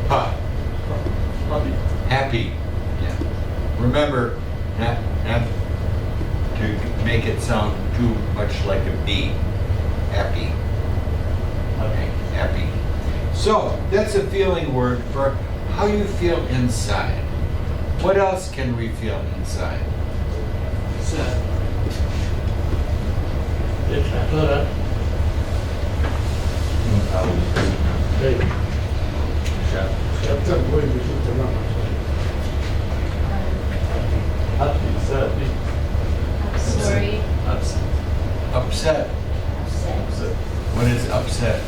Ha. Happy. Happy. Yeah. Remember, not to make it sound too much like a B. Happy. Happy. Happy. So that's a feeling word for how you feel inside. What else can we feel inside? Sad. Dictatora. Hey. Happy, sad. Sorry. Upset. Upset. Upset. What is upset?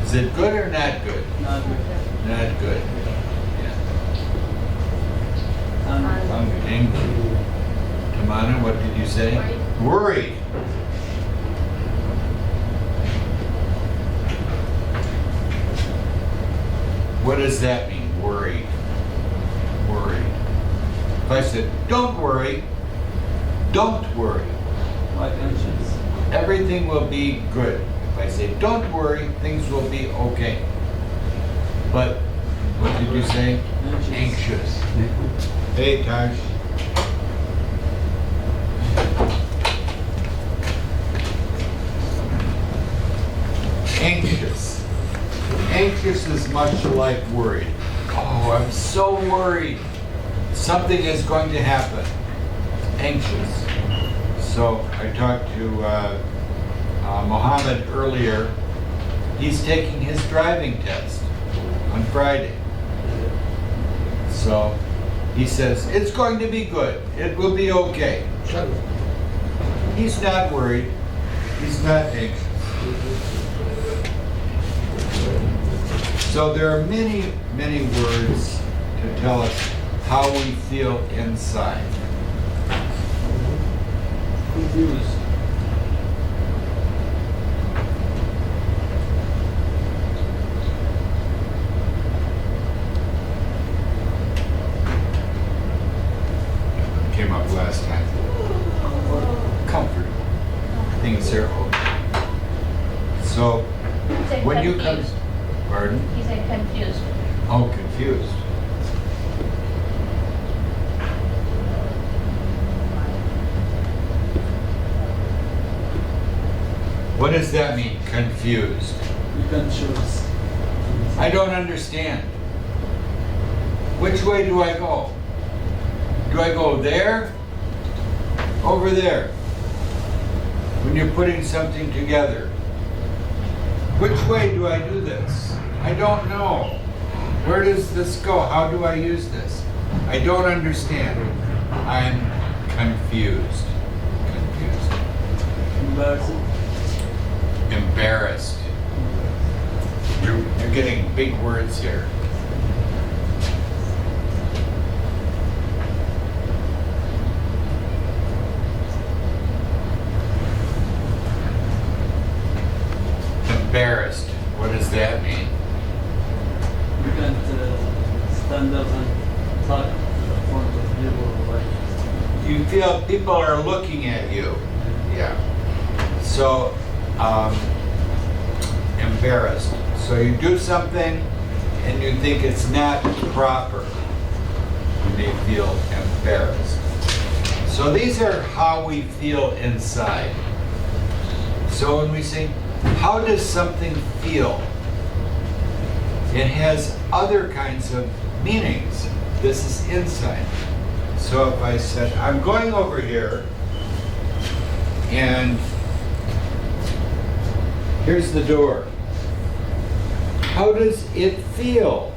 Is it good or not good? Not good. Not good. Yeah. Angry. Angry. Tamana, what did you say? Worried. What does that mean? Worried. Worried. If I said, don't worry, don't worry. Like anxious. Everything will be good. If I say, don't worry, things will be okay. But, what did you say? Anxious. Hey, Taj. Anxious. Anxious is much like worried. Oh, I'm so worried. Something is going to happen. Anxious. So I talked to Mohammed earlier. He's taking his driving test on Friday. So he says, it's going to be good. It will be okay. He's not worried. He's not anxious. So there are many, many words to tell us how we feel inside. Confused. Came up last time. Comfortable. Things are okay. So He said when you come, confused. pardon? He said confused. Oh, confused. What does that mean, confused? You can choose. I don't understand. Which way do I go? Do I go there? Over there? When you're putting something together. Which way do I do this? I don't know. Where does this go? How do I use this? I don't understand. I'm confused. Confused. Embarrassing. Embarrassed. You're getting big words here. Embarrassed. What does that mean? You can't stand up and talk in front of people. Like, You feel people are looking at you. Yeah. So, embarrassed. So you do something and you think it's not proper. You may feel embarrassed. So these are how we feel inside. So when we say, how does something feel? It has other kinds of meanings. This is inside. So if I said, I'm going over here, and here's the door. How does it feel?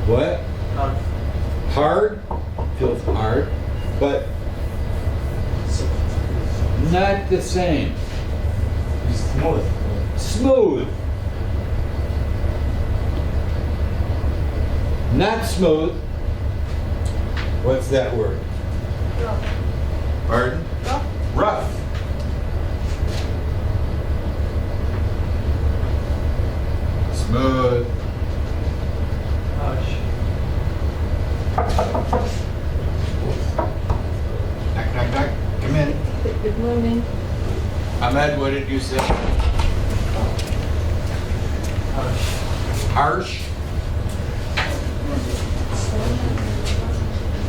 What? Hard? Feels hard, but not the same. smooth. Smooth. Not smooth. What's that word? Rough. Pardon? Rough. Rough. Smooth. Harsh. Knock, knock, knock. Come in. Good morning. Ahmed, what did you say? Harsh?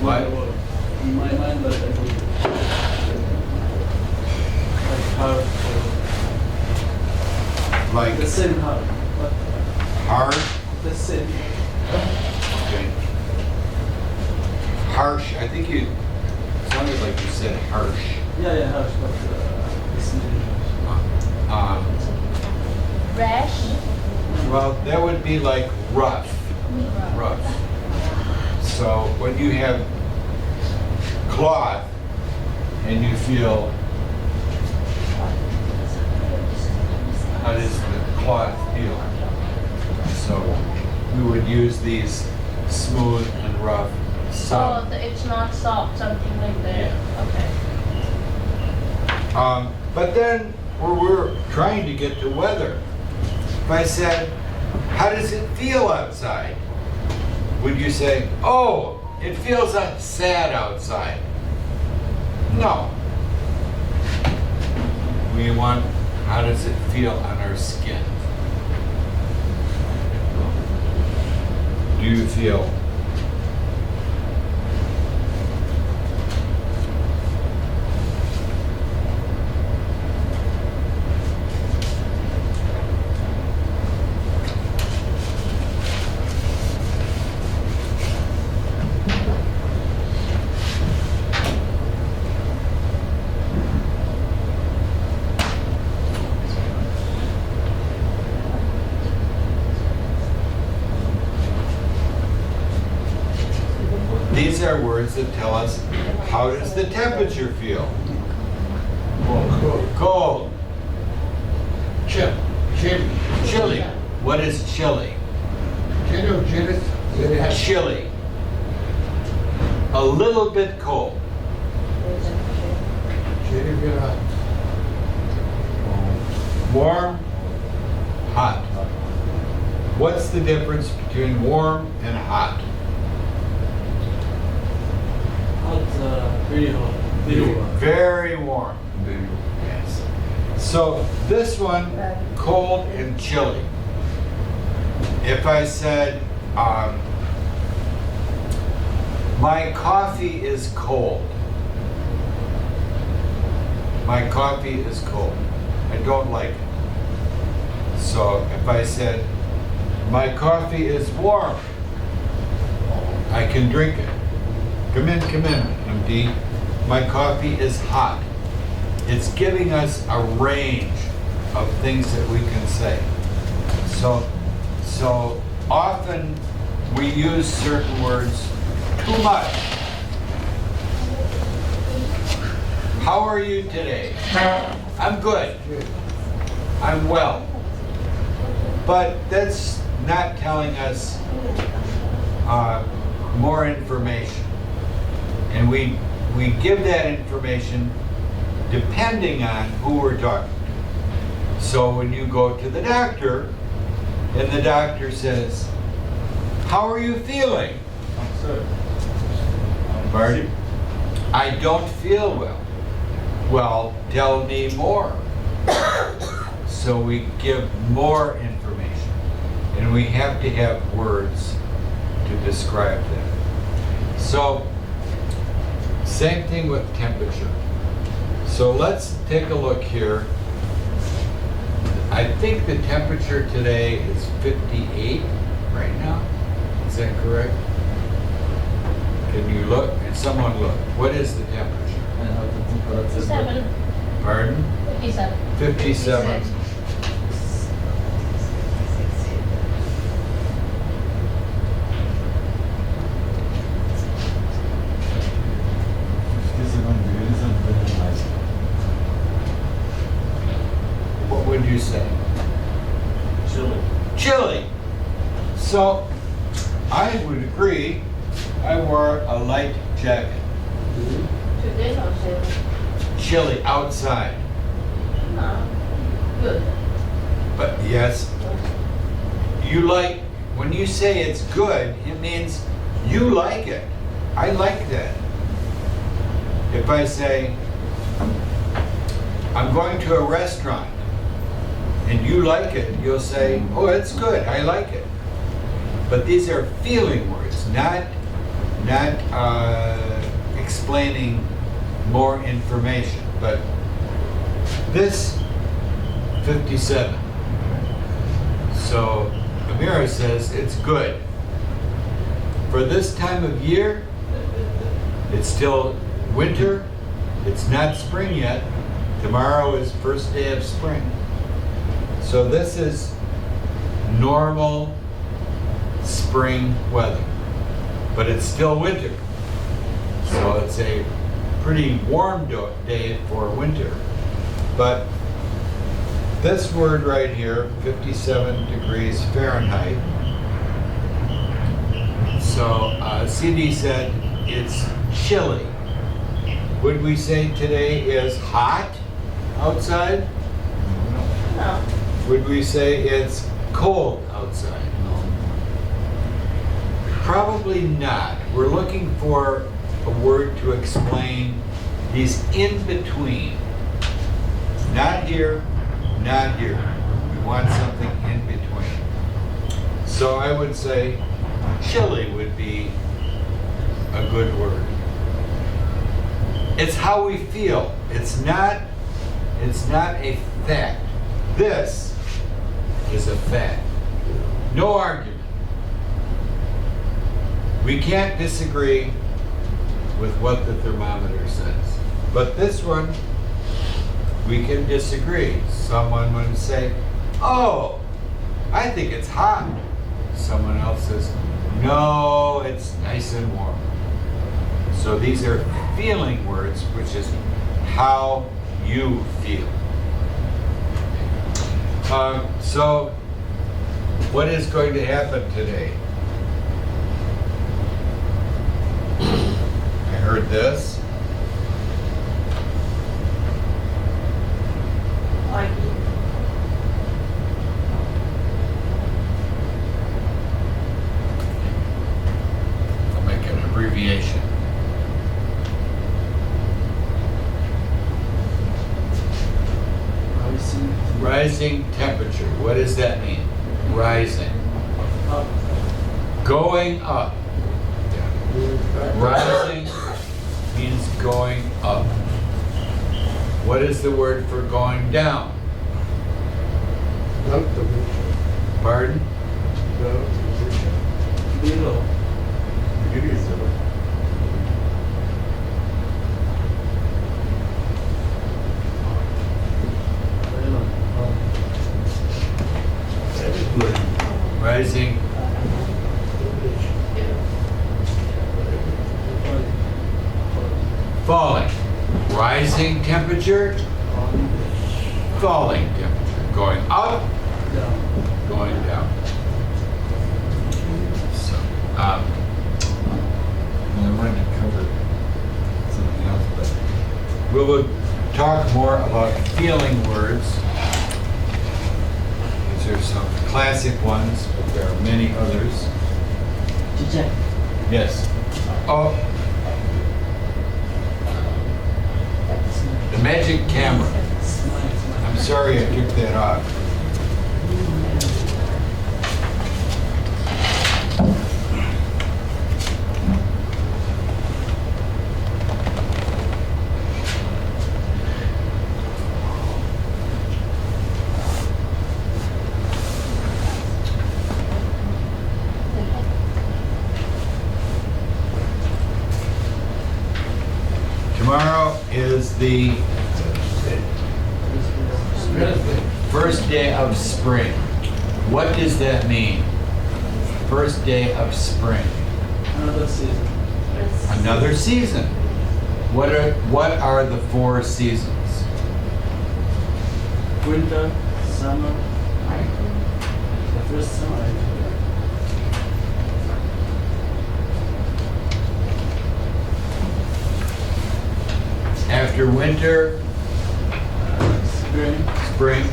What? In my mind, like, I would, like hard, Like the same hard, but hard? the same. Okay. Harsh, I think you, sounded like you said harsh. Yeah, harsh, but it's not Um, Rash. well, that would be like rough. Rough. So when you have cloth and you feel, how does the cloth feel? So we would use these smooth and rough. So it's not soft, something like that. Yeah. Okay. But then we're trying to get to weather. If I said, how does it feel outside? Would you say, oh, it feels sad outside? No. We want, how does it feel on our skin? Do you feel? These are words that tell us, how does the temperature feel? Cold. Chilly. What is chilly? Chilly. A little bit cold. Warm, hot. What's the difference between warm and hot? hot, very hot, very warm. Very warm. Yes. So this one, cold and chilly. If I said, my coffee is cold. My coffee is cold. I don't like it. So if I said, my coffee is warm, I can drink it. Come in, MD. My coffee is hot. It's giving us a range of things that we can say. So often we use certain words too much. How are you today? I'm good. I'm well. But that's not telling us more information. And we give that information depending on who we're talking to. So when you go to the doctor, and the doctor says, how are you feeling? Pardon? I don't feel well. Well, tell me more. So we give more information. And we have to have words to describe that. So, same thing with temperature. So let's take a look here. I think the temperature today is 58 right now. Is that correct? Can you look? Can someone look? What is the temperature? And how to compare it. 57. Pardon? 57. 57. What would you say? Chilly. Chilly. So, I would agree. I wore a light jacket. Today or today? Chilly outside. No. Good. But yes, you like, when you say it's good, it means you like it. I like that. If I say, I'm going to a restaurant, and you like it, you'll say, oh, it's good, I like it. But these are feeling words, not explaining more information. But this 57. So Amira says it's good. For this time of year, it's still winter. It's not spring yet. Tomorrow is first day of spring. So this is normal spring weather, but it's still winter. So it's a pretty warm day for winter. But this word right here, 57 degrees Fahrenheit. So CD said it's chilly. Would we say today is hot outside? No. Would we say it's cold outside? Probably not. We're looking for a word to explain these in between. Not here, not here. We want something in between. So I would say chilly would be a good word. It's how we feel. It's not a fact. This is a fact. No argument. We can't disagree with what the thermometer says. But this one, we can disagree. Someone would say, oh, I think it's hot. Someone else says, no, it's nice and warm. So these are feeling words, which is how you feel. So what is going to happen today? I heard this. I'll make an abbreviation. Rising temperature. What does that mean? Rising. Up. Going up. Rising means going up. What is the word for going down? Pardon? Below. Rising. Falling. Rising temperature. Falling temperature. Going up. Down. Going down. So, I wanted to cover something else, but we will talk more about feeling words. These are some classic ones, but there are many others. Teacher, Yes. Oh, the magic camera. I'm sorry I took that off. Tomorrow is the first day of spring. What does that mean? First day of spring. Another season. Another season. What are the four seasons? Winter, summer. The first summer. After winter, Spring. spring.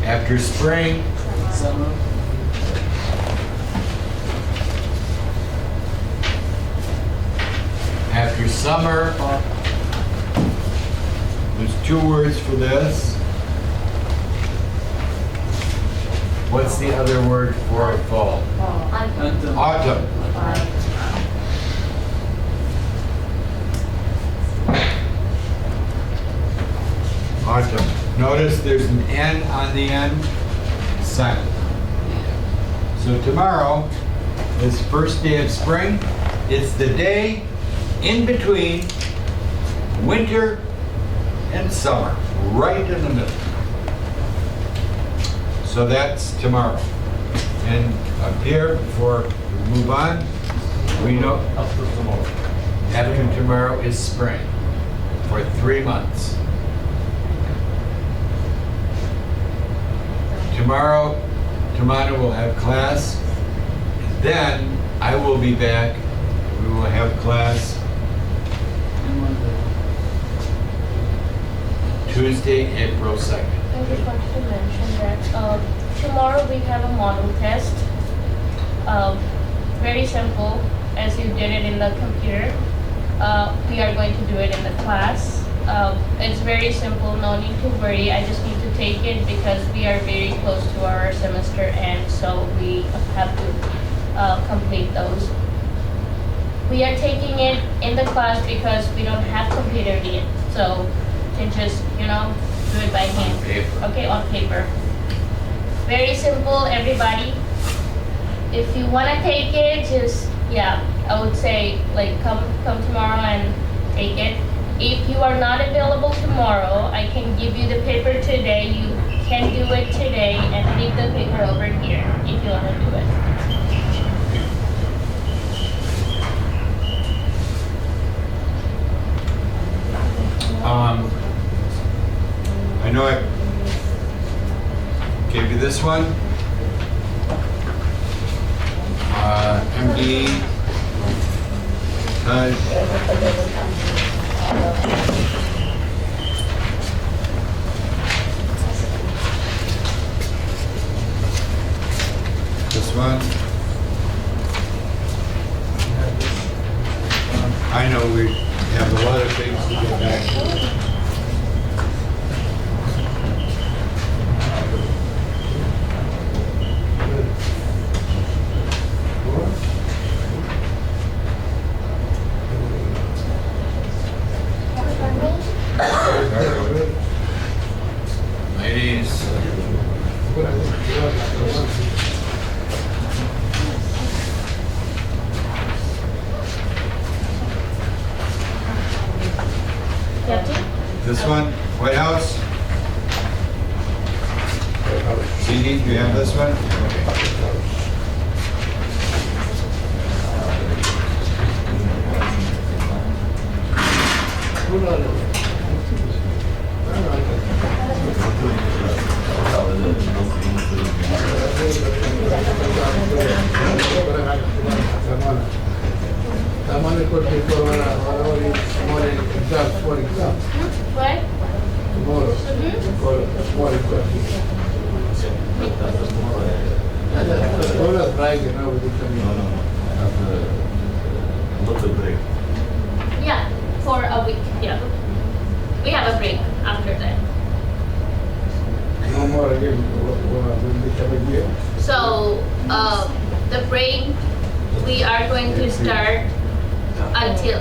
After spring, Summer. after summer, Fall. there's two words for this. What's the other word for fall? Autumn. Autumn. Autumn. Notice there's an N on the end, silent. So tomorrow is first day of spring. It's the day in between winter and summer, right in the middle. So that's tomorrow. And up here, before we move on, we know after tomorrow is spring for 3 months. Tomorrow, Tamana will have class. Then I will be back. We will have class Tuesday, April 2nd. I just wanted to mention that tomorrow we have a model test. Very simple, as you did it in the computer. We are going to do it in the class. It's very simple, no need to worry. I just need to take it because we are very close to our semester end, so we have to complete those. We are taking it in the class because we don't have computer yet, so you can just, do it by hand. Paper. Okay, on paper. Very simple, everybody. If you want to take it, just, I would say, come tomorrow and take it. If you are not available tomorrow, I can give you the paper today. You can do it today and leave the paper over here if you want to do it. I know I gave you this one. MD. This one. I know we have a lot of things to get back to. Ladies. This one, White House. CD, do you have this one? What? Yeah, for a week, yeah. We have a break after that. No more again. So, the break, we are going to start until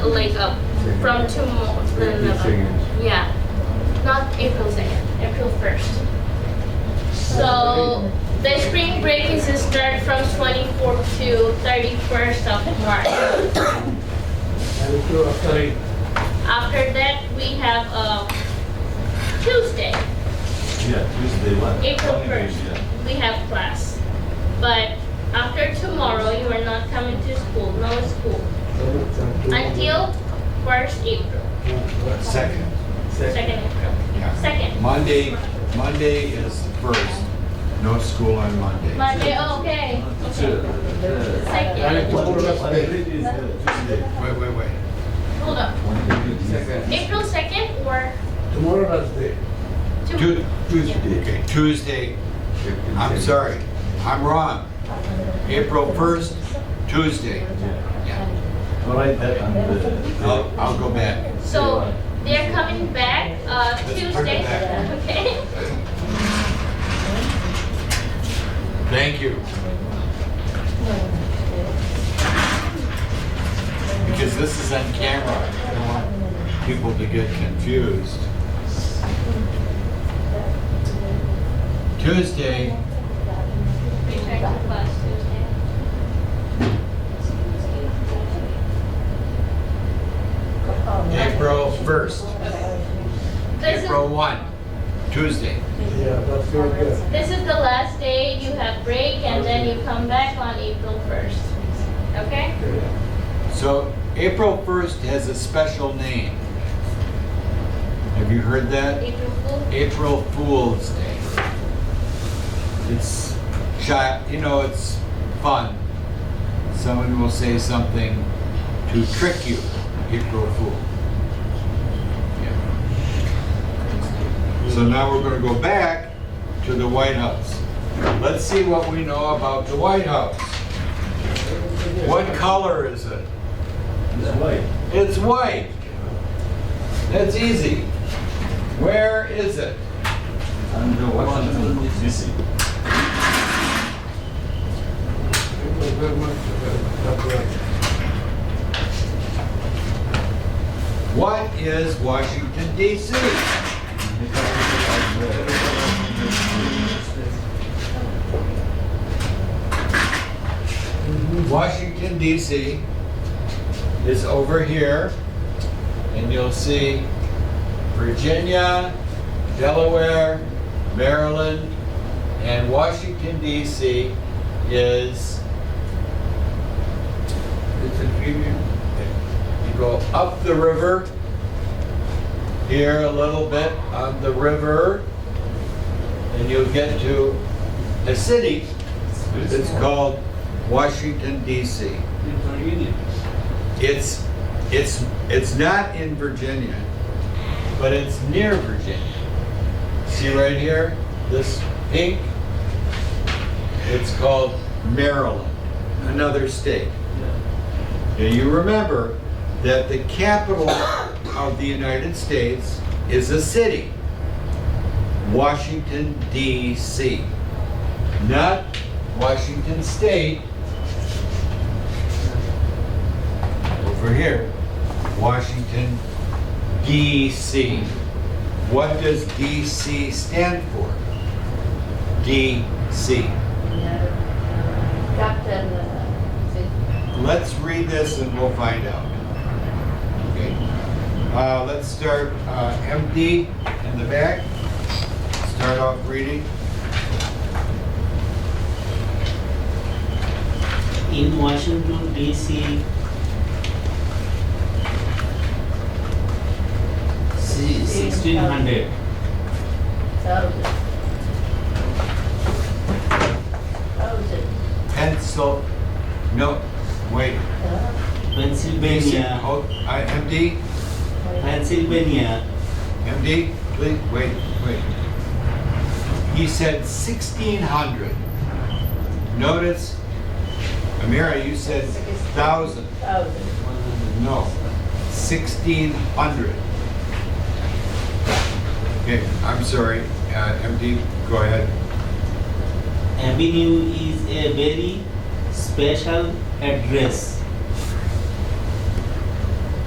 from tomorrow. Yeah, not April 2nd, April 1st. So, the spring break is to start from 24th to 31st of March. After that, we have Tuesday, Yeah, Tuesday what? April 1st. We have class. But after tomorrow, you are not coming to school, no school. Until 1st April, Second. 2nd April. Yeah. 2nd. Monday is the first. No school on Monday. Monday, okay. Second. Wait. Hold up. April 2nd or Tomorrow last day. Tuesday. Okay, Tuesday. I'm sorry. I'm wrong. April 1st, Tuesday. Yeah. All right, that and I'll go back. So they're coming back turn it Tuesday. back. Okay. Thank you. Because this is on camera. I don't want people to get confused. Tuesday, Return to class Tuesday. April 1st. This is, April 1, Tuesday. Yeah, that's very good. this is the last day you have break and then you come back on April 1st. Okay? So April 1st has a special name. Have you heard that? April Fool? April Fool's Day. It's it's fun. Someone will say something to trick you. April Fool. Yeah. So now we're going to go back to the White House. Let's see what we know about the White House. What color is it? It's white. It's white. That's easy. Where is it? And the Washington DC. That's right. What is Washington, D.C.? Washington, D.C. is over here, and you'll see Virginia, Delaware, Maryland, and Washington, D.C. is, it's a preview. You go up the river, here a little bit on the river, and you'll get to a city that's called Washington, D.C. In Virginia. It's not in Virginia, but it's near Virginia. See right here, this pink? It's called Maryland, another state. Now you remember that the capital of the United States is a city, Washington, D.C. Not Washington State. Over here, Washington, D.C. What does D.C. stand for? D.C. Let's read this and we'll find out. Okay. Let's start MD in the back. Start off reading. In Washington, D.C., 1600. No, wait. Pennsylvania. MD? Pennsylvania. MD, please, wait. He said 1600. Notice, Amira, you said 1,000. No, 1600. Okay, I'm sorry. MD, go ahead. Avenue is a very special address.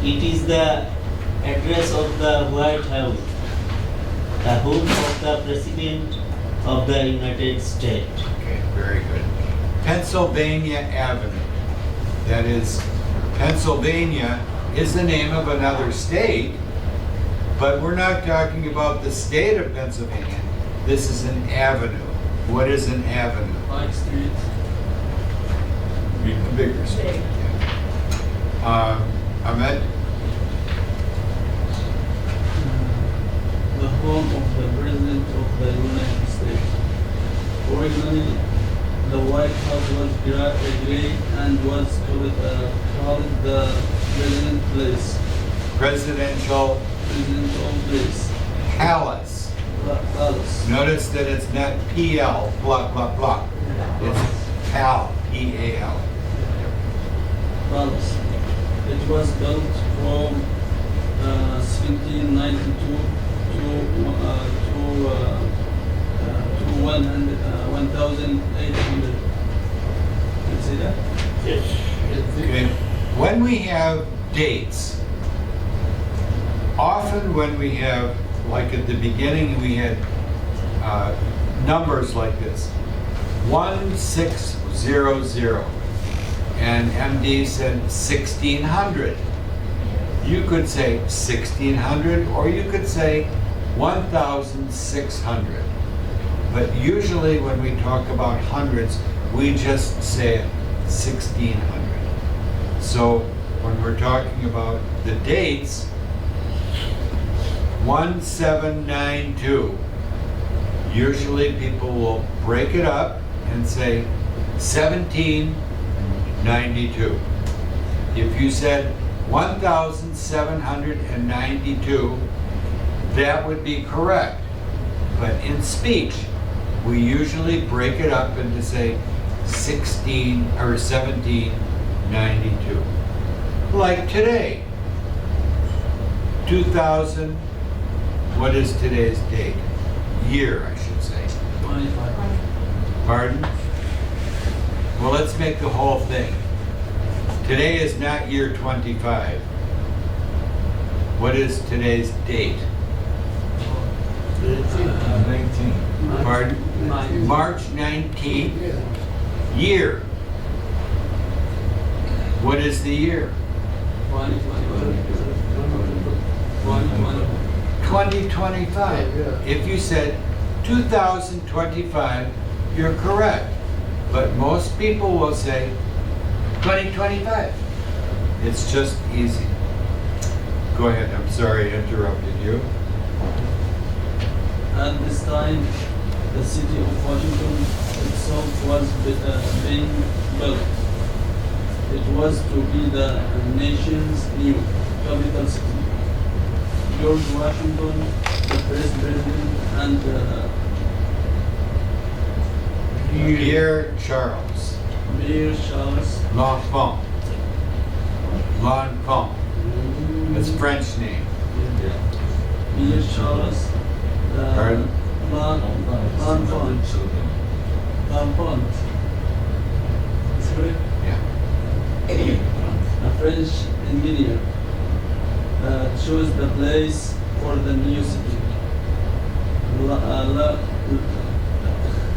It is the address of the White House, the home of the President of the United States. Okay, very good. Pennsylvania Avenue. That is, Pennsylvania is the name of another state, but we're not talking about the state of Pennsylvania. This is an avenue. What is an avenue? Like street. A bigger street. Ahmed? The home of the President of the United States. Originally, the White House was gray and was called the President Place. Presidential Presidential Place. Palace. Palace. Notice that it's not PL, blah, blah, blah. It's PAL, P-A-L. Palace. It was built from 1792 to 1800. dates. Often when we have, like at the beginning, we had numbers like this, 1600, and MD said 1600. You could say 1600, or you could say 1600. But usually when we talk about hundreds, we just say 1600. So when we're talking about the dates, 1792, usually people will break it up and say 1792. If you said 1792, that would be correct. But in speech, we usually break it up into say 1792. Like today, 2000, what is today's date? Year, I should say. 25. Pardon? Well, let's make the whole thing. Today is not year 25. What is today's date? 19. Pardon? Nine. March 19th. Year. What is the year? 2025. If you said 2025, you're correct. But most people will say 2025. It's just easy. Go ahead, I'm sorry I interrupted you. At this time, the city of Washington itself was being built. It was to be the nation's new capital city. George Washington, the first president, and Pierre Charles Mayor Charles. L'Enfant. L'Enfant. That's French name. Mayor Charles. Pardon? L'Enfant. Is correct? Yeah. A French engineer chose the place for the new city.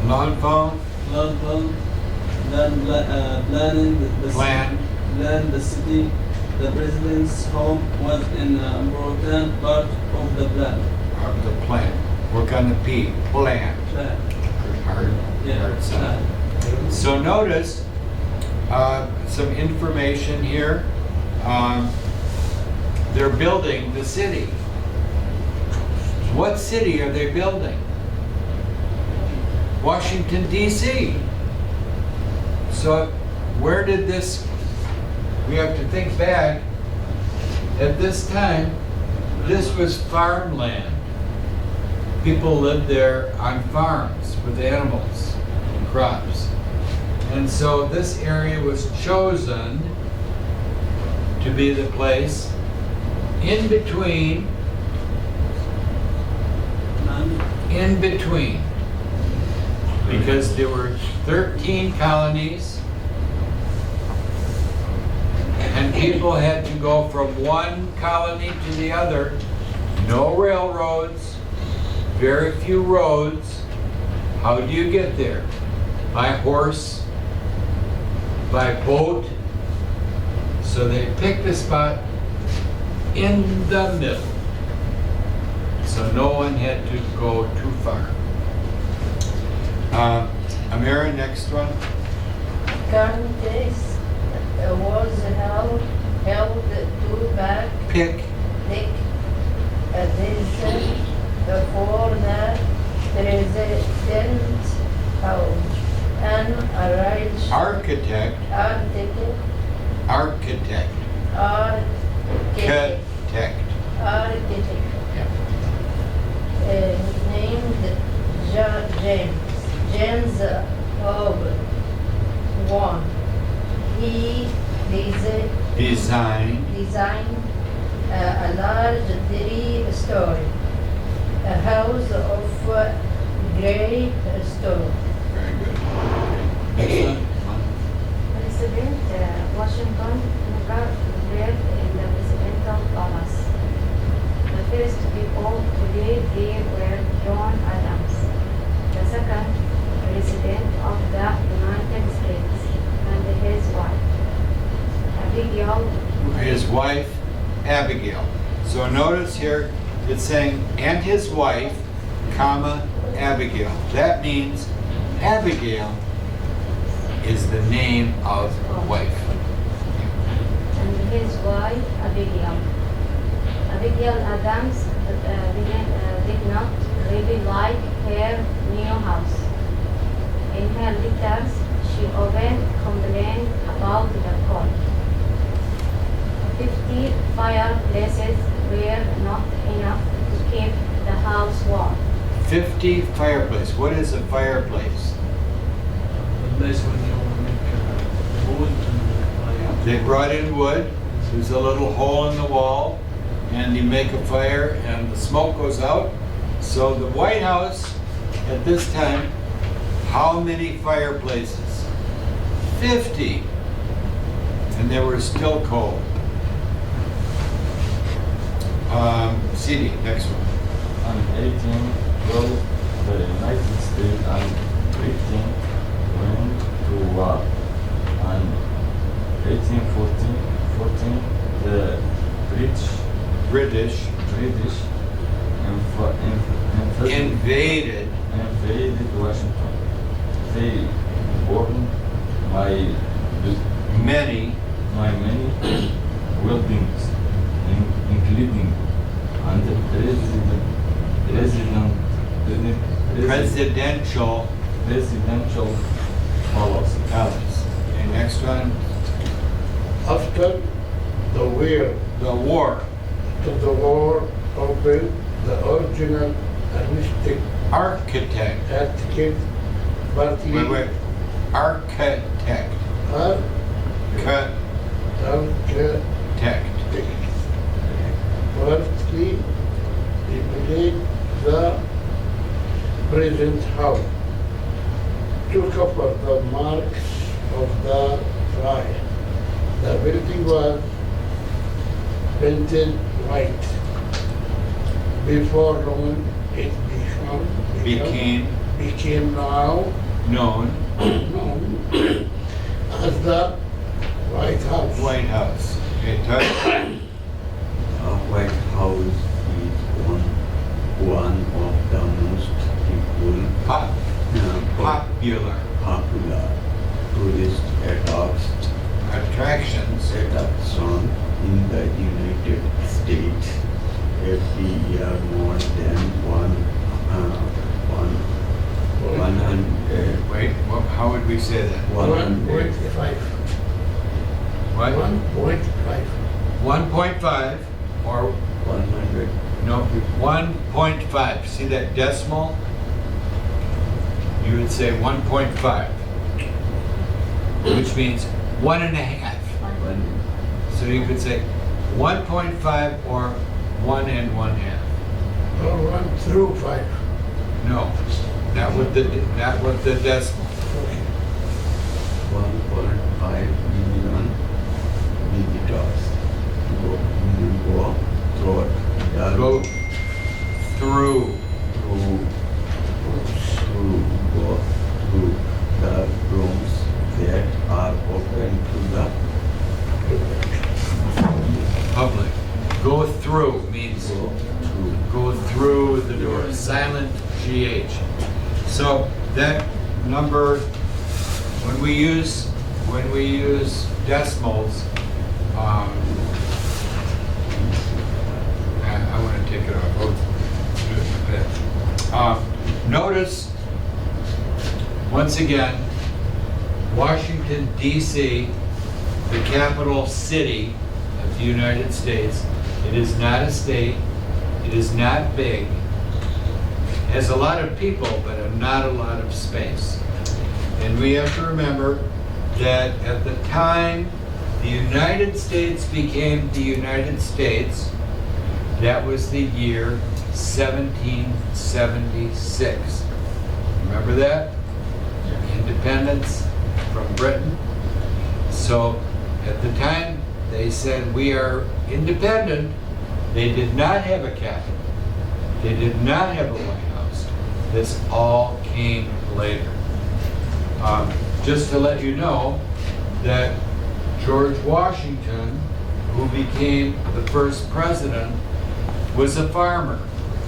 L'Enfant. London, planning Plan. the city. The president's home was an important part of the plan. Of the plan. Work on the P. Plan. Hard, hard sound. So notice some information here. They're building the city. What city are they building? Washington, D.C. So where did this, we have to think back, at this time, this was farmland. People lived there on farms with animals and crops. And so this area was chosen to be the place in between, because there were 13 colonies, and people had to go from one colony to the other. No railroads, very few roads. How do you get there? By horse, by boat. So they picked a spot in the middle, so no one had to go too far. Amira, next one. Contest was held to back Pick. addition for the president house. An Architect. architect named James Hobbs one. He Design. designed a large three-story house of gray stone. Very good. Next one. President Washington inaugurated the first people today there were John Adams, the second President of the United States, and his wife, Abigail. His wife, Abigail. So notice here, it's saying, and his wife, comma, Abigail. That means Abigail is the name of wife. And his wife, Abigail. Abigail Adams did not really like her new house. In her letters, she often complained about the cold. 50 fireplaces were not enough to keep the house warm. 50 fireplace. What is a fireplace? The place when you make wood and fire. They brought in wood. There's a little hole in the wall, and you make a fire, and the smoke goes out. So the White House at this time, how many fireplaces? 50. And they were still cold. CD, next one. On 1812, the United States and Britain went to war. On 1814, the British Invaded. invaded Washington. They burned my Many. many buildings, including and the presidential palace. Okay, next one. After the war, The war. opened, the original Architect. architect partly Wait. Architect. architect partly rebuilt the present house to cover the marks of the fire. The building was painted white. Before long, it became now Known. known as the White House. White House. Okay, touch. White House is one of the most Popular popular tourist attractions. attraction in the United States. Every year, more than 100 Wait, how would we say that? 1.5. What? 1.5. 1.5 or 100 no, 1.5. See that decimal? You would say 1.5, which means 1.5. So you could say 1.5 or 1 and 1/2. Or 1 through 5. No, that was the decimal. Okay. 1.5 million visitors go through Go through. go through the rooms that are open to the Public. Go through means go through the door. Silent GH. So that number, when we use decimals, I want to take it off. Oh, do it in a bit. Notice once again, Washington D.C., the capital city of the United States. It is not a state. It is not big. It has a lot of people, but not a lot of space. And we have to remember that at the time the United States became the United States, that was the year 1776. Remember that? Independence from Britain. So at the time they said we are independent, They did not have a Capitol. They did not have a White House. This all came later. Just to let you know that George Washington, who became the first president, was a farmer.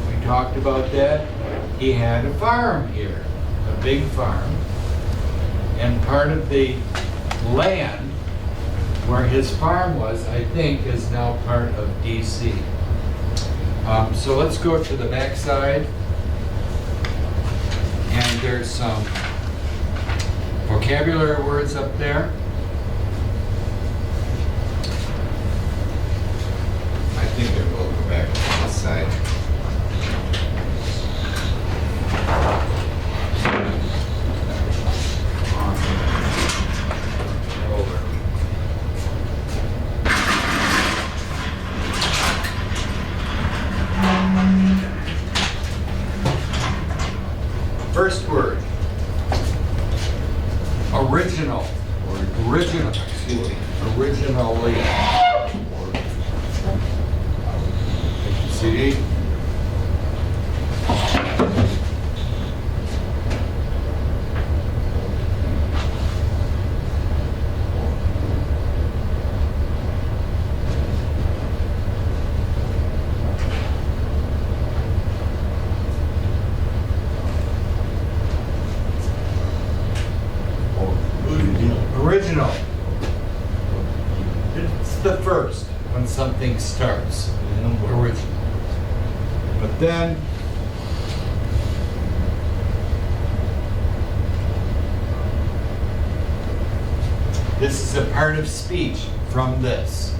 We talked about that. He had a farm here, a big farm. And part of the land where his farm was, I think, is now part of DC. So let's go to the back side. And there's some vocabulary words up there. I think I will go back to this side. Over. First word. Original. Originally. See? Original. It's the first when something starts. Original. But then this is a part of speech from this.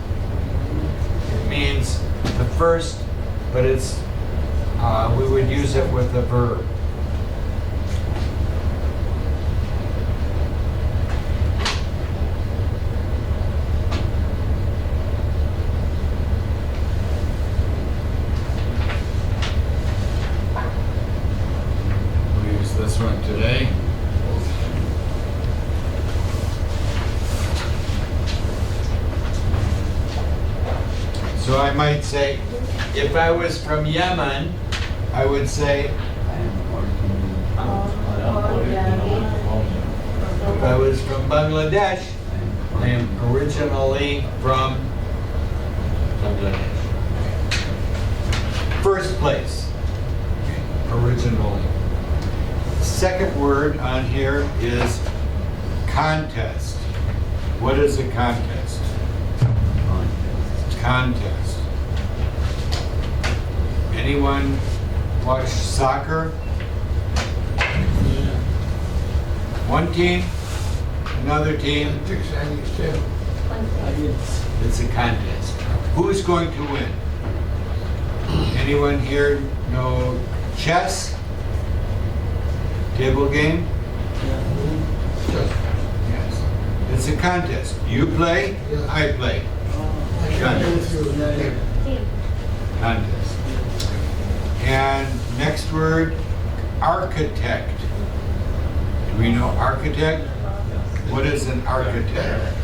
It means the first, but it's we would use it with a verb. This one today. So I might say, if I was from Yemen, I would say, if I was from Bangladesh, I am originally from Bangladesh. First place, originally. Second word on here is contest. What is a contest? Contest. Anyone watch soccer? One team, another team. It's a contest. Who's going to win? Anyone here know chess? Table game? Yes. It's a contest. You play, I play. Contest. Contest. And next word, architect. Do we know architect? What is an architect?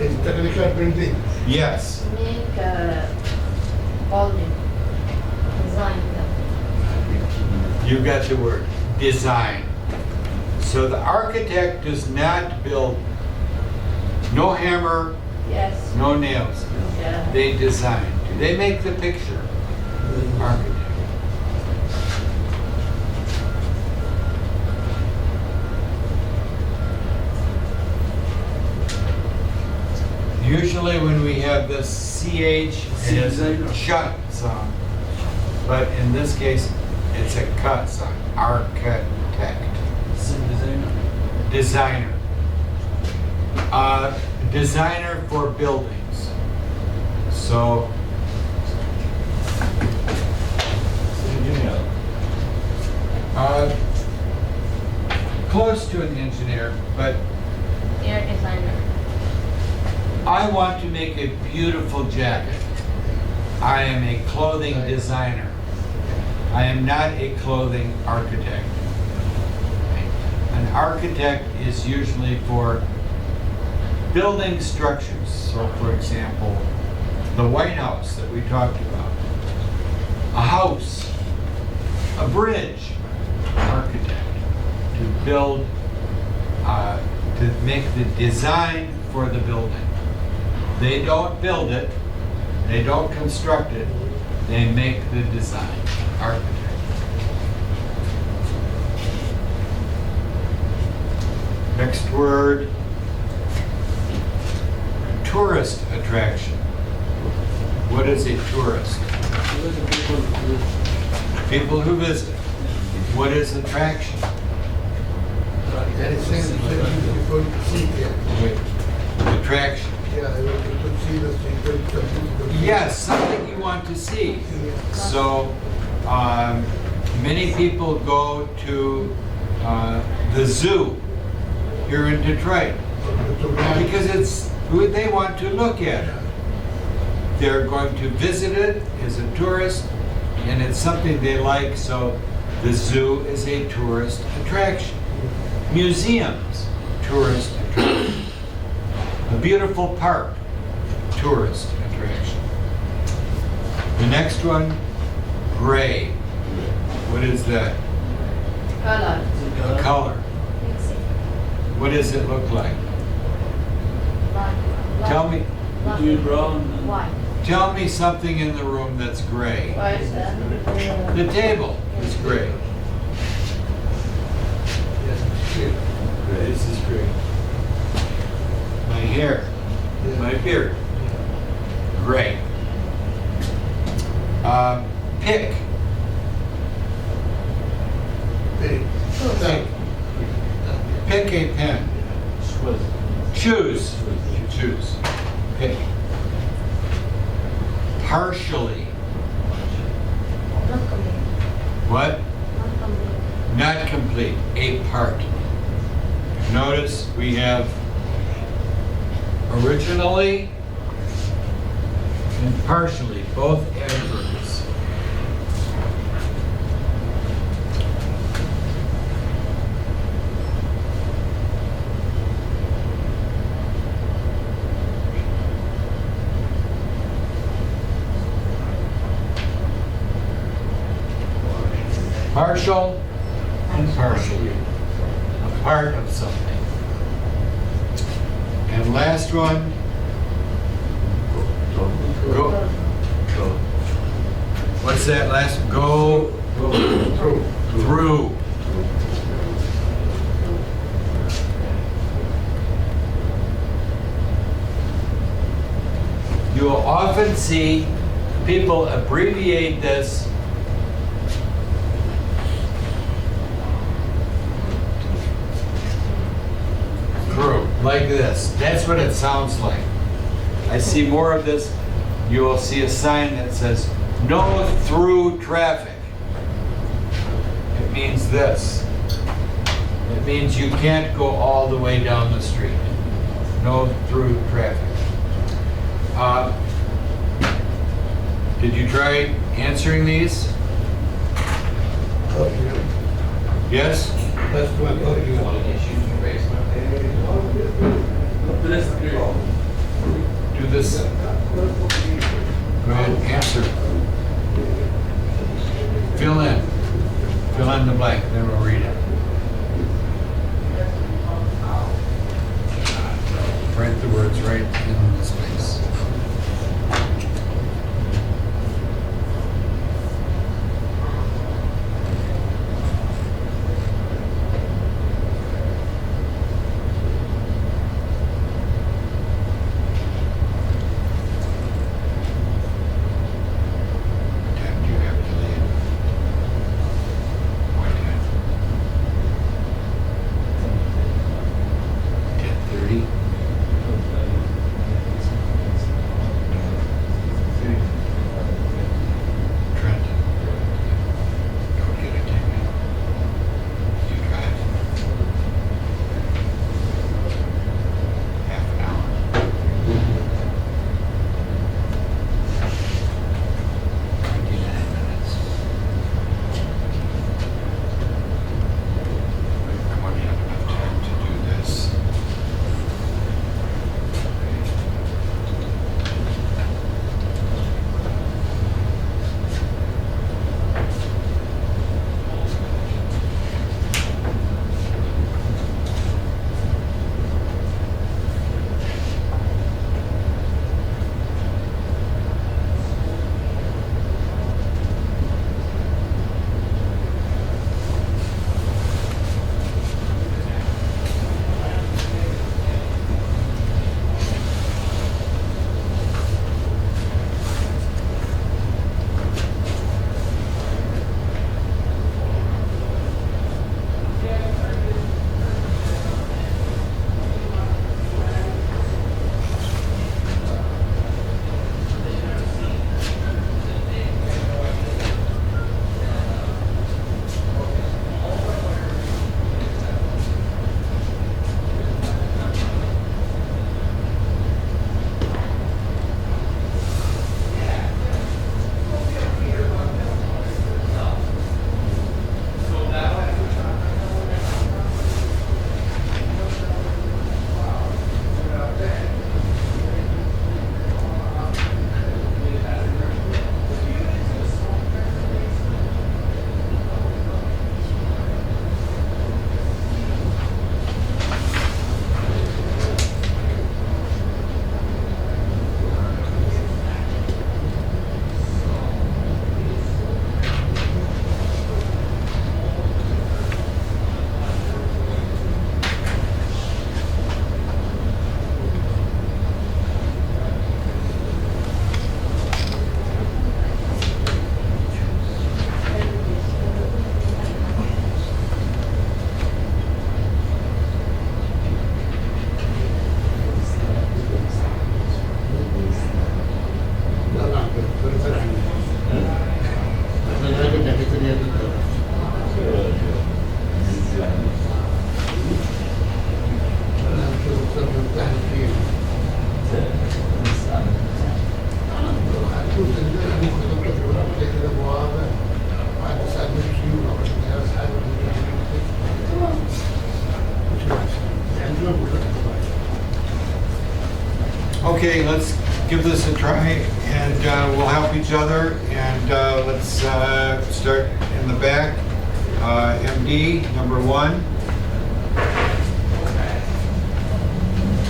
In technical printing. Yes. Make a building, design them. You got the word, design. So the architect does not build, no hammer, Yes. no nails. Yeah. They design. They make the picture. Architect. Usually when we have this CH, it is a shut sound. But in this case, it's a cut sound. Architect. Designer. Designer for buildings. So, close to an engineer, but You're a designer. I want to make a beautiful jacket. I am a clothing designer. I am not a clothing architect. An architect is usually for building structures. So for example, the White House that we talked about, a house, a bridge, architect, to build, to make the design for the building. They don't build it, they don't construct it, they make the design, architect. Next word, tourist attraction. What is a tourist? People who visit. What is attraction? That is saying people to see here. Wait, attraction. Yeah, I want to see the secret. Yes, something you want to see. So, many people go to the zoo here in Detroit because it's who they want to look at it. They're going to visit it as a tourist, and it's something they like, so the zoo is a tourist attraction. Museums, tourist attraction. A beautiful park, tourist attraction. The next one, gray. What is that? Color. A color. Mixing. What does it look like? Black. Tell me, Between brown and White. tell me something in the room that's gray. White. The table is gray. This is gray. My hair, my beard, gray. Pick. Pick a pen. Choose. Choose. Pick. Partially. Not complete. What? Not complete. Not complete. A part. Notice we have originally and partially, both adverbs. Partial and partially. A part of something. And last one, go. What's that last? Go through. You will often see people abbreviate this through, like this. That's what it sounds like. I see more of this. You will see a sign that says, no through traffic. It means this. It means you can't go all the way down the street. No through traffic. Did you try answering these? Yes? That's what you want. press grade. Do this. Go ahead, answer. Fill in the blank, then we'll read it. Write the words right in the space. What time do you have to leave? What time? 10:30? Okay, let's give this a try, and we'll help each other, and let's start in the back. MD, number 1.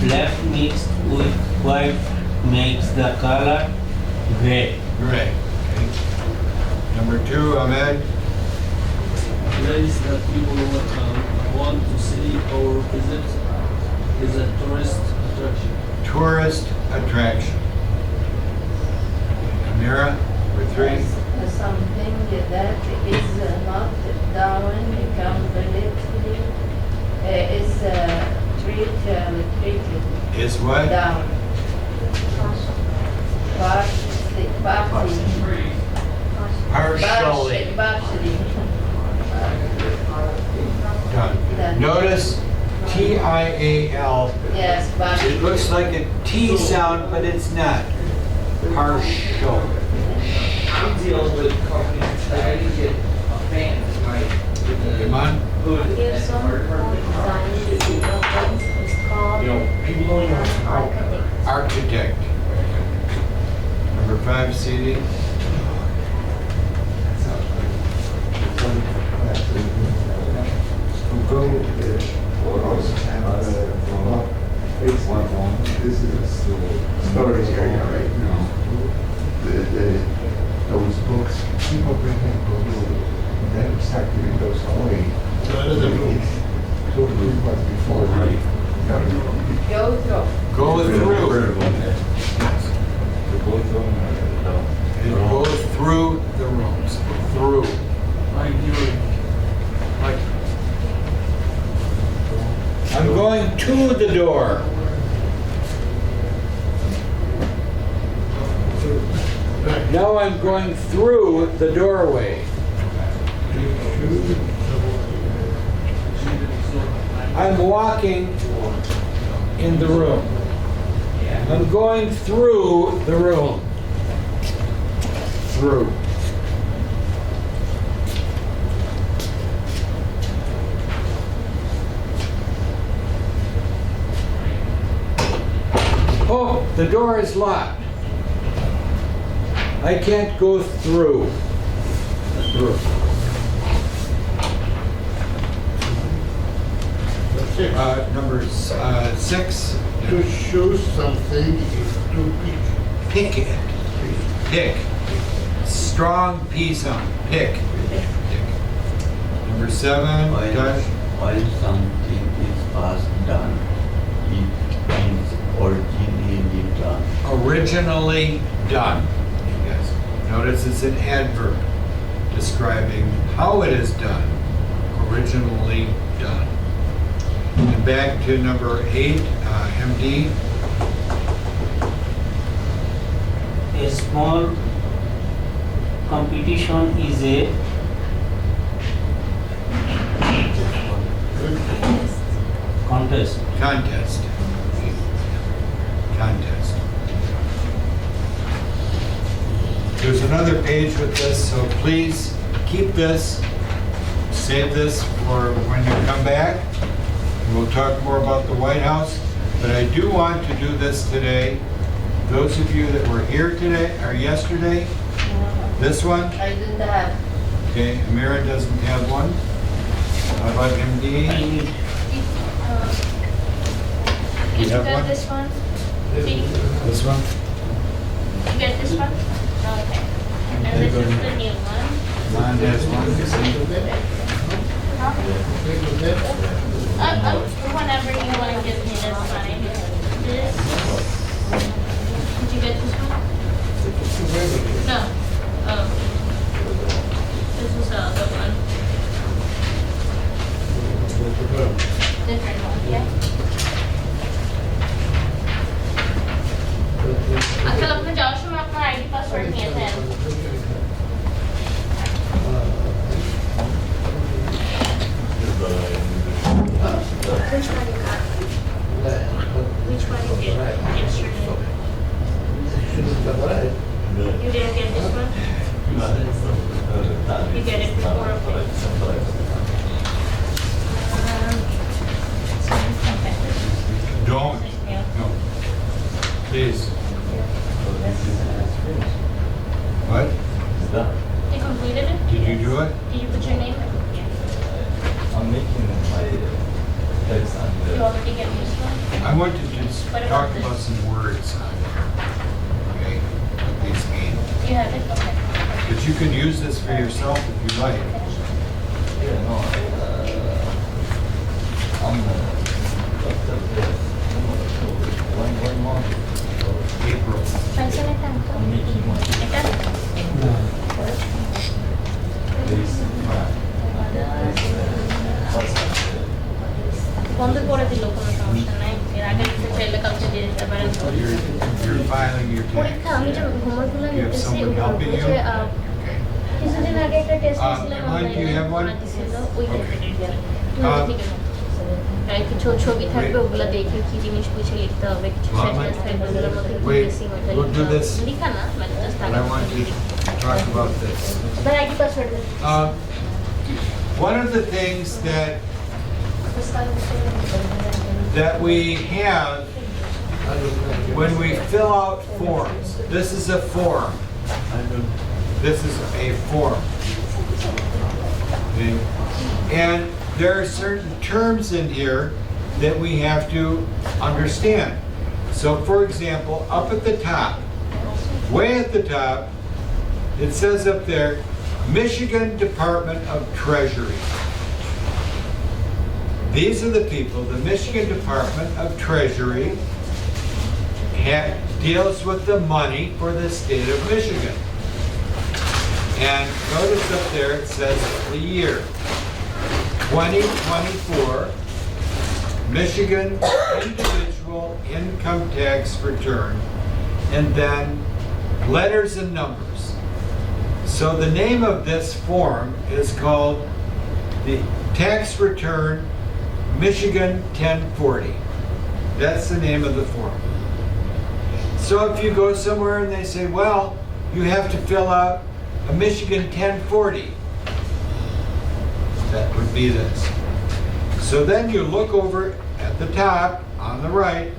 Black mixed with white makes the color gray. Great. Okay. Number 2, Ahmed. Place that people want to see or visit is a tourist attraction. Tourist attraction. Amira, number 3. Something that is not down completely is treated Is what? down. Partially. Partially done. Done. Notice T-I-A-L. Yes, It partially. looks like a T sound, but it's not. Partial. I'm dealing with companies that I didn't get a fan tonight. Come on. Here some design is called You know, people don't even know how. architect. Architect. Number 5, CD. This is storage area right now. Those books, people bring in books, then start giving those away. Totally was before, right? Go through. Go through. The It goes through the rooms. Through. Like during. Like. I'm going to the door. Now I'm going through the doorway. I'm walking in the room. I'm going through the room. Through. Oh, the door is locked. I can't go through. Through. Number 6. To show something is to pick. Pick it. Pick. Strong P sound. Pick. Pick. Number 7. Done. While something is past done, it means originally done. Originally done. Yes. Notice it's an adverb describing how it is done. Originally done. And back to number 8, MD. A small competition is a contest. Contest. Contest. There's another page with this, so please keep this. Save this for when you come back. We'll talk more about the White House, but I do want to do this today. Those of you that were here today, or yesterday, this one, I didn't have. okay, Amira doesn't have one. How about MD? I need You You have got one? this one? See? This one? You get this one? Okay. And this is the new one. Mine has one. Whenever you want to give me this fine. This. Did you get this one? No. Oh. This is the other one. Different one, yeah. कल अपने जाओ में अपना ID password नहीं है Did you get this one? I want to just What talk about about this? some words on here. Okay, what these mean. Do you have it? Okay. But you can use this for yourself if you like. Yeah, no, I'm one month. April. Translate it down. বন্ধ করে দিল কোনো সমস্যা নাই এর আগে কিছু চাইলে কাউকে দিয়ে দিতে পারেন তো You're filing your পরীক্ষা আমি tax. যে হোমওয়ার্কগুলো You have নিতেছি someone ওগুলো helping you? হচ্ছে কিছুদিন আগে একটা টেস্ট ছিল Mike, do you have one? ওই কিছু ছবি থাকবে ওগুলো দেখে কি জিনিস বুঝে লিখতে হবে কিছু Well, সেন্টেন্স থাকবে ওগুলোর মধ্যে কি wait, বেসিং হতে we'll do this. লিখা না মানে just But I want you to talk about this. তার ID password One of the things that we have when we fill out forms, this is a form. This is a form. Okay? And there are certain terms in here that we have to understand. So for example, up at the top, way at the top, it says up there, Michigan Department of Treasury. These are the people, the Michigan Department of Treasury deals with the money for the state of Michigan. And notice up there it says the year, 2024, Michigan individual income tax return, and then letters and numbers. So the name of this form is called the Tax Return Michigan 1040. That's the name of the form. So if you go somewhere and they say, well, you have to fill out a Michigan 1040, that would be this. So then you look over at the top on the right,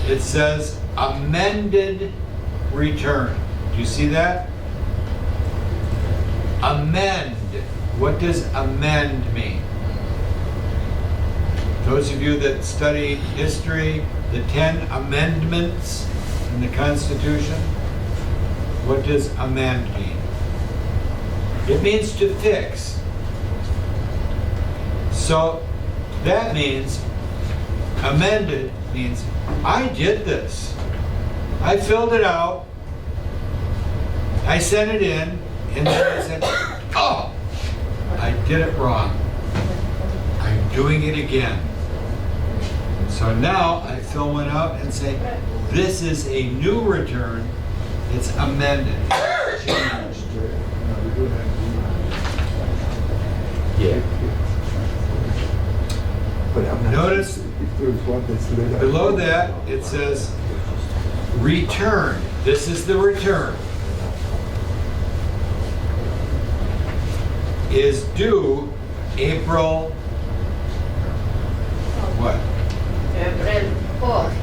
it says amended return. Do you see that? Amend. What does amend mean? Those of you that study history, the 10 amendments in the Constitution, what does amend mean? It means to fix. So that means amended means I did this. I filled it out. I sent it in, and then I said, oh, I did it wrong. I'm doing it again. So now I fill one out and say, this is a new return. It's amended. It's changed. Yeah. Notice below that it says return. This is the return. Is due April what? April 4th.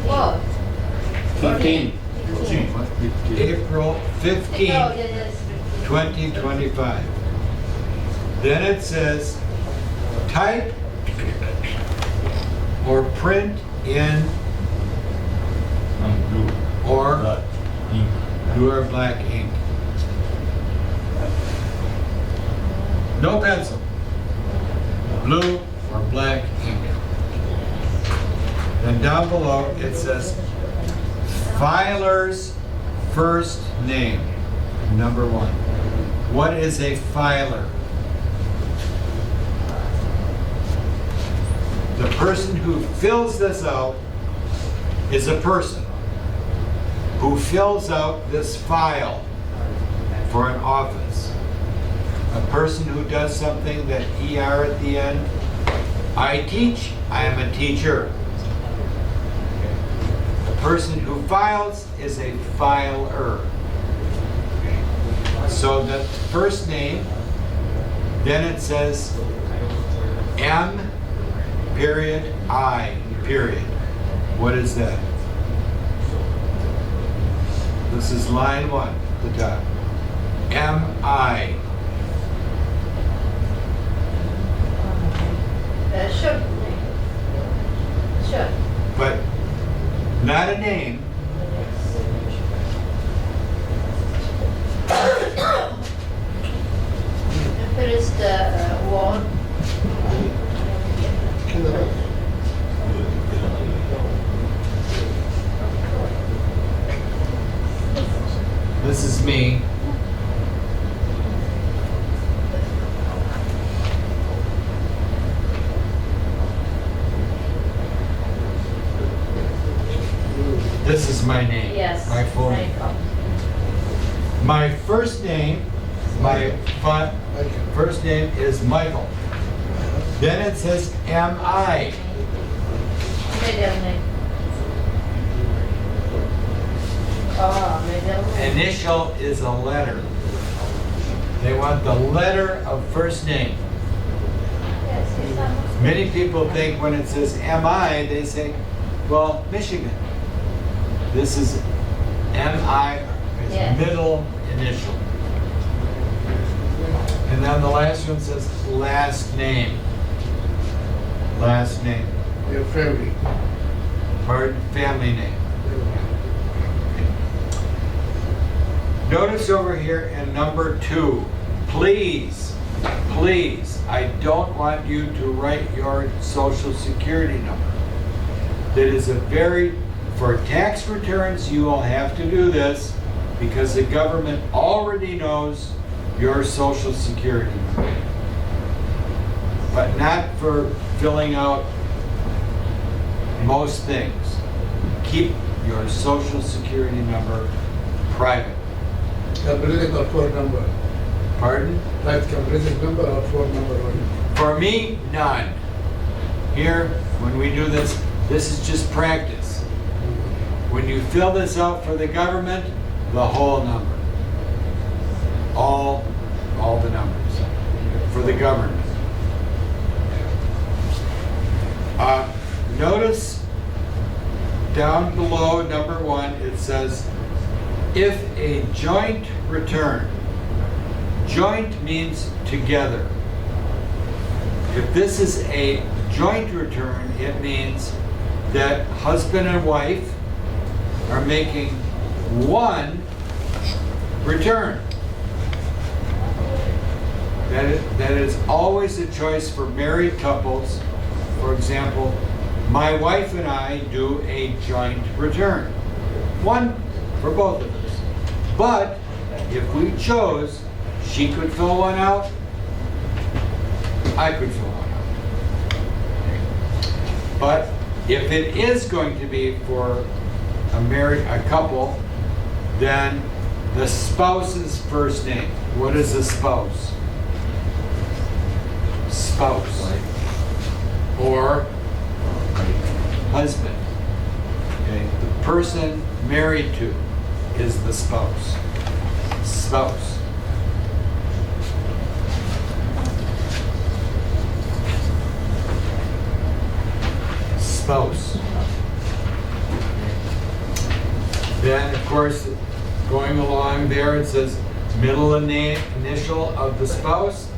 4th. 15. April 15th, 2025. Then it says type or print in or blue or black ink. No pencil. Blue or black ink. Then down below it says filer's first name, number 1. What is a filer? The person who fills this out is a person who fills out this file for an office. A person who does something that ER at the end. I teach, I am a teacher. The person who files is a filer. So the first name, then it says M period I period. What is that? This is line 1, the top. M-I. Short name. not a name. If it is the word, This is me. This is my name. yes. My full name. My first name, first name is Michael. Then it says M.I. Middle name. Oh, middle name. Initial is a letter. They want the letter of first name. Yes, it's a Many people think when it says M.I., they say, well, Michigan. This is M.I. is Yes. middle initial. And then the last one says last name. Last name. Your family. Pardon, family name. Notice over here in number 2, please, I don't want you to write your social security number. That is for tax returns, you will have to do this because the government already knows your social security number. But not for filling out most things. Keep your social security number private. Calculated or phone number? Pardon? Like calculated number or phone number only? For me, none. Here, when we do this, this is just practice. When you fill this out for the government, the whole number. All the numbers for the government. Notice down below number 1, it says, if a joint return, joint means together. If this is a joint return, it means that husband and wife are making one return. That is always a choice for married couples. For example, my wife and I do a joint return. One for both of us. But if we chose, she could fill one out, I could fill one out. But if it is going to be for a couple, then the spouse's first name. What is a spouse? Spouse. Or husband. Okay? The person married to is the spouse. Spouse. Spouse. Then, of course, going along there, it says middle initial of the spouse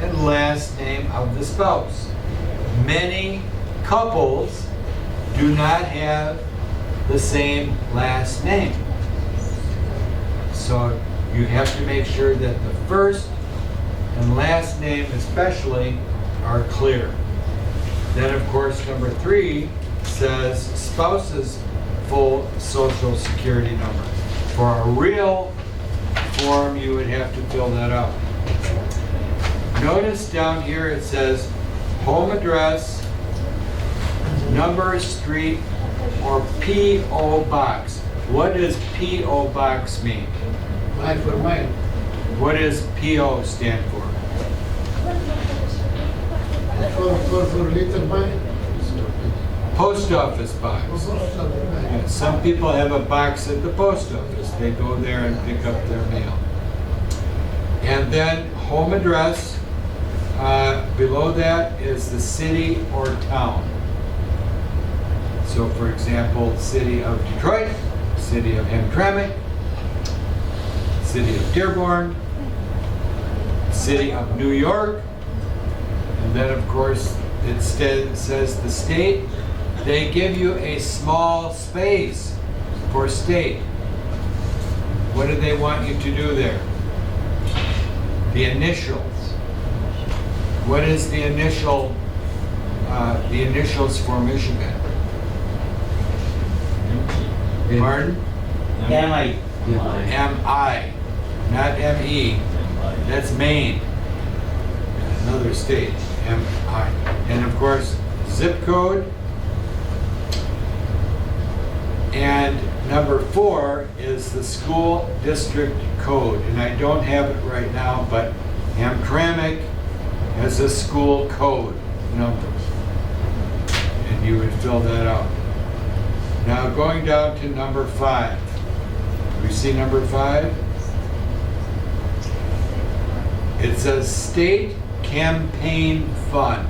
and last name of the spouse. Many couples do not have the same last name. So you have to make sure that the first and last name especially are clear. Then, of course, number 3 says spouse's full social security number. For a real form, you would have to fill that out. Notice down here it says home address, number, street, or P.O. box. What does P.O. box mean? Mine for mine. What does P.O. stand for? For little mine. Post office box. Yeah, some people have a box at the post office. They go there and pick up their mail. And then home address. Below that is the city or town. So, for example, city of Detroit, city of Hamtramck, city of Dearborn, city of New York, and then, of course, it says the state, they give you a small space for state. What do they want you to do there? The initials. What is the initials for Michigan? Pardon? MI. M-I, not M-E. That's Maine. Another state, M-I. And of course, zip code. And number 4 is the school district code. And I don't have it right now, but Hamtramck has a school code number. And you would fill that out. Now going down to number 5. We see number 5? It says State Campaign Fund.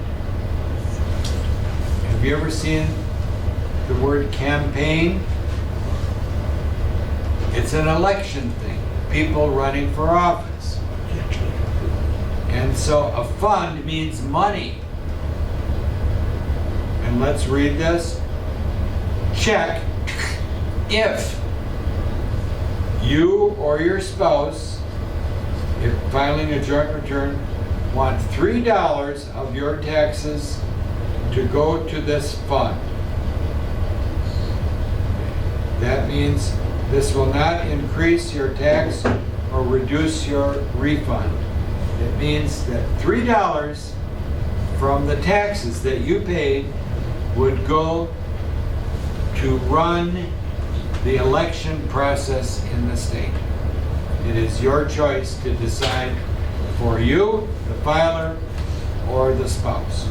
Have you ever seen the word campaign? It's an election thing, people running for office. And so a fund means money. And let's read this. Check if you or your spouse, if filing a joint return, want $3 of your taxes to go to this fund. That means this will not increase your tax or reduce your refund. It means that $3 from the taxes that you paid would go to run the election process in the state. It is your choice to decide for you, the filer, or the spouse.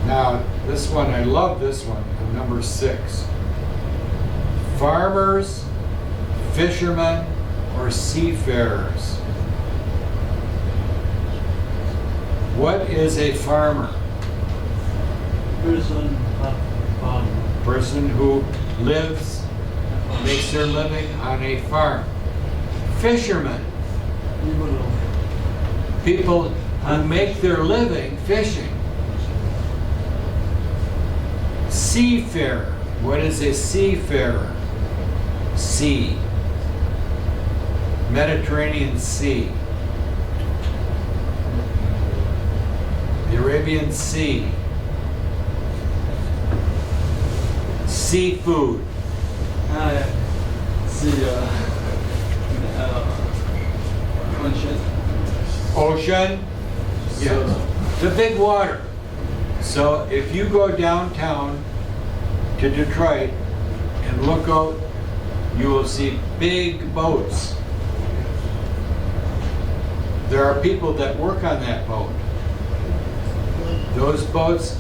Now, this one, I love this one, number 6. Farmers, fishermen, or seafarers. What is a farmer? Person who lives, makes their living on a farm. Fishermen. People who make their living fishing. Seafarer. What is a seafarer? Sea. Mediterranean Sea. The Arabian Sea. Seafood. Ocean? Yes. The big water. So if you go downtown to Detroit and look out, you will see big boats. There are people that work on that boat. Those boats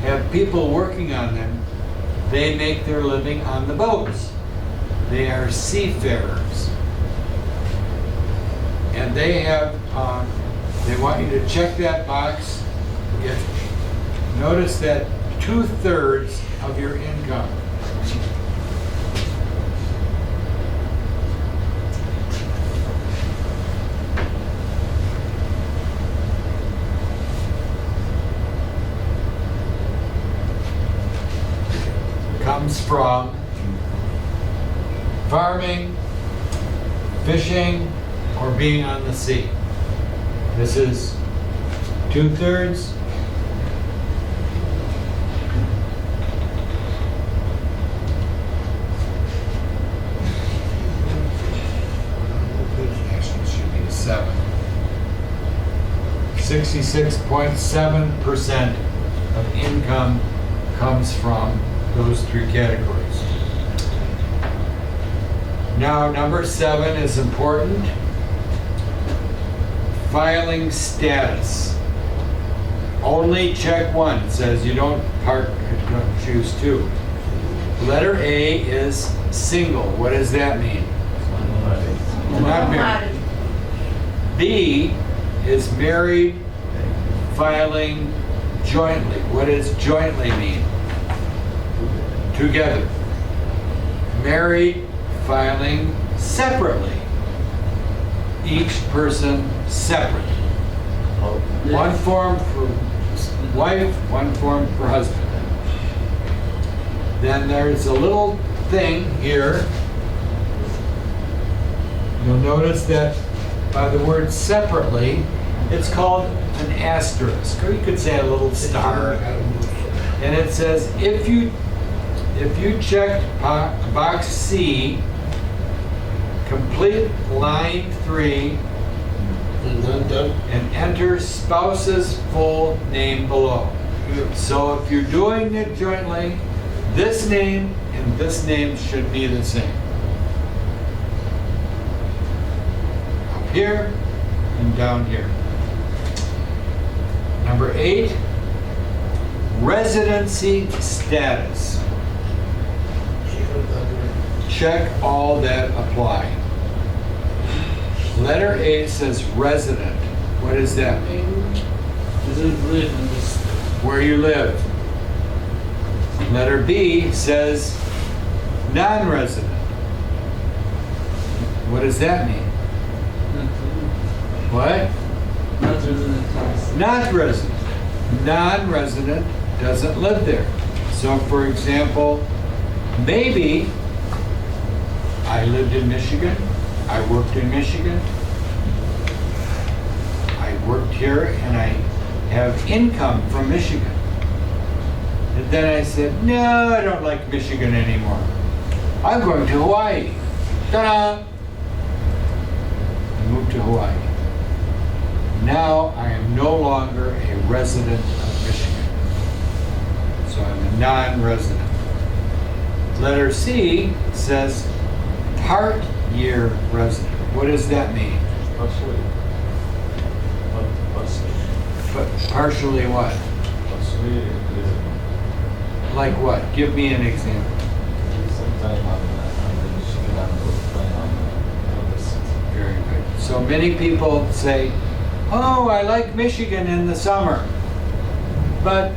have people working on them. They make their living on the boats. They are seafarers. And they have, they want you to check that box. Notice that 2/3 of your income comes from farming, fishing, or being on the sea. This is 2/3. Actually, it should be a 7. 66.7% of income comes from those 3 categories. Now, number 7 is important. Filing status. Only check 1. It says you don't choose 2. Letter A is single. What does that mean? Not married. B is married, filing jointly. What does jointly mean? Together. Married, filing separately. Each person separate. One form for wife, one form for husband. Then there's a little thing here. You'll notice that by the word separately, it's called an asterisk, or you could say a little star. And it says, if you check box C, complete line 3, and enter spouse's full name below. So if you're doing it jointly, this name and this name should be the same. Up here and down here. Number 8, residency status. Check all that apply. Letter A says resident. What does that mean? Doesn't live in this. Where you live. Letter B says non-resident. What does that mean? What? Not resident. Not resident. Non-resident doesn't live there. So for example, maybe I lived in Michigan, I worked in Michigan, I worked here and I have income from Michigan. And then I said, no, I don't like Michigan anymore. I'm going to Hawaii. Ta-da! I moved to Hawaii. Now I am no longer a resident of Michigan. So I'm a non-resident. Letter C says part-year resident. What does that mean? Partially. But partially what? Partially resident. Like what? Give me an example. Sometime on the Michigan and sometime on the city. Very good. So many people say, oh, I like Michigan in the summer, but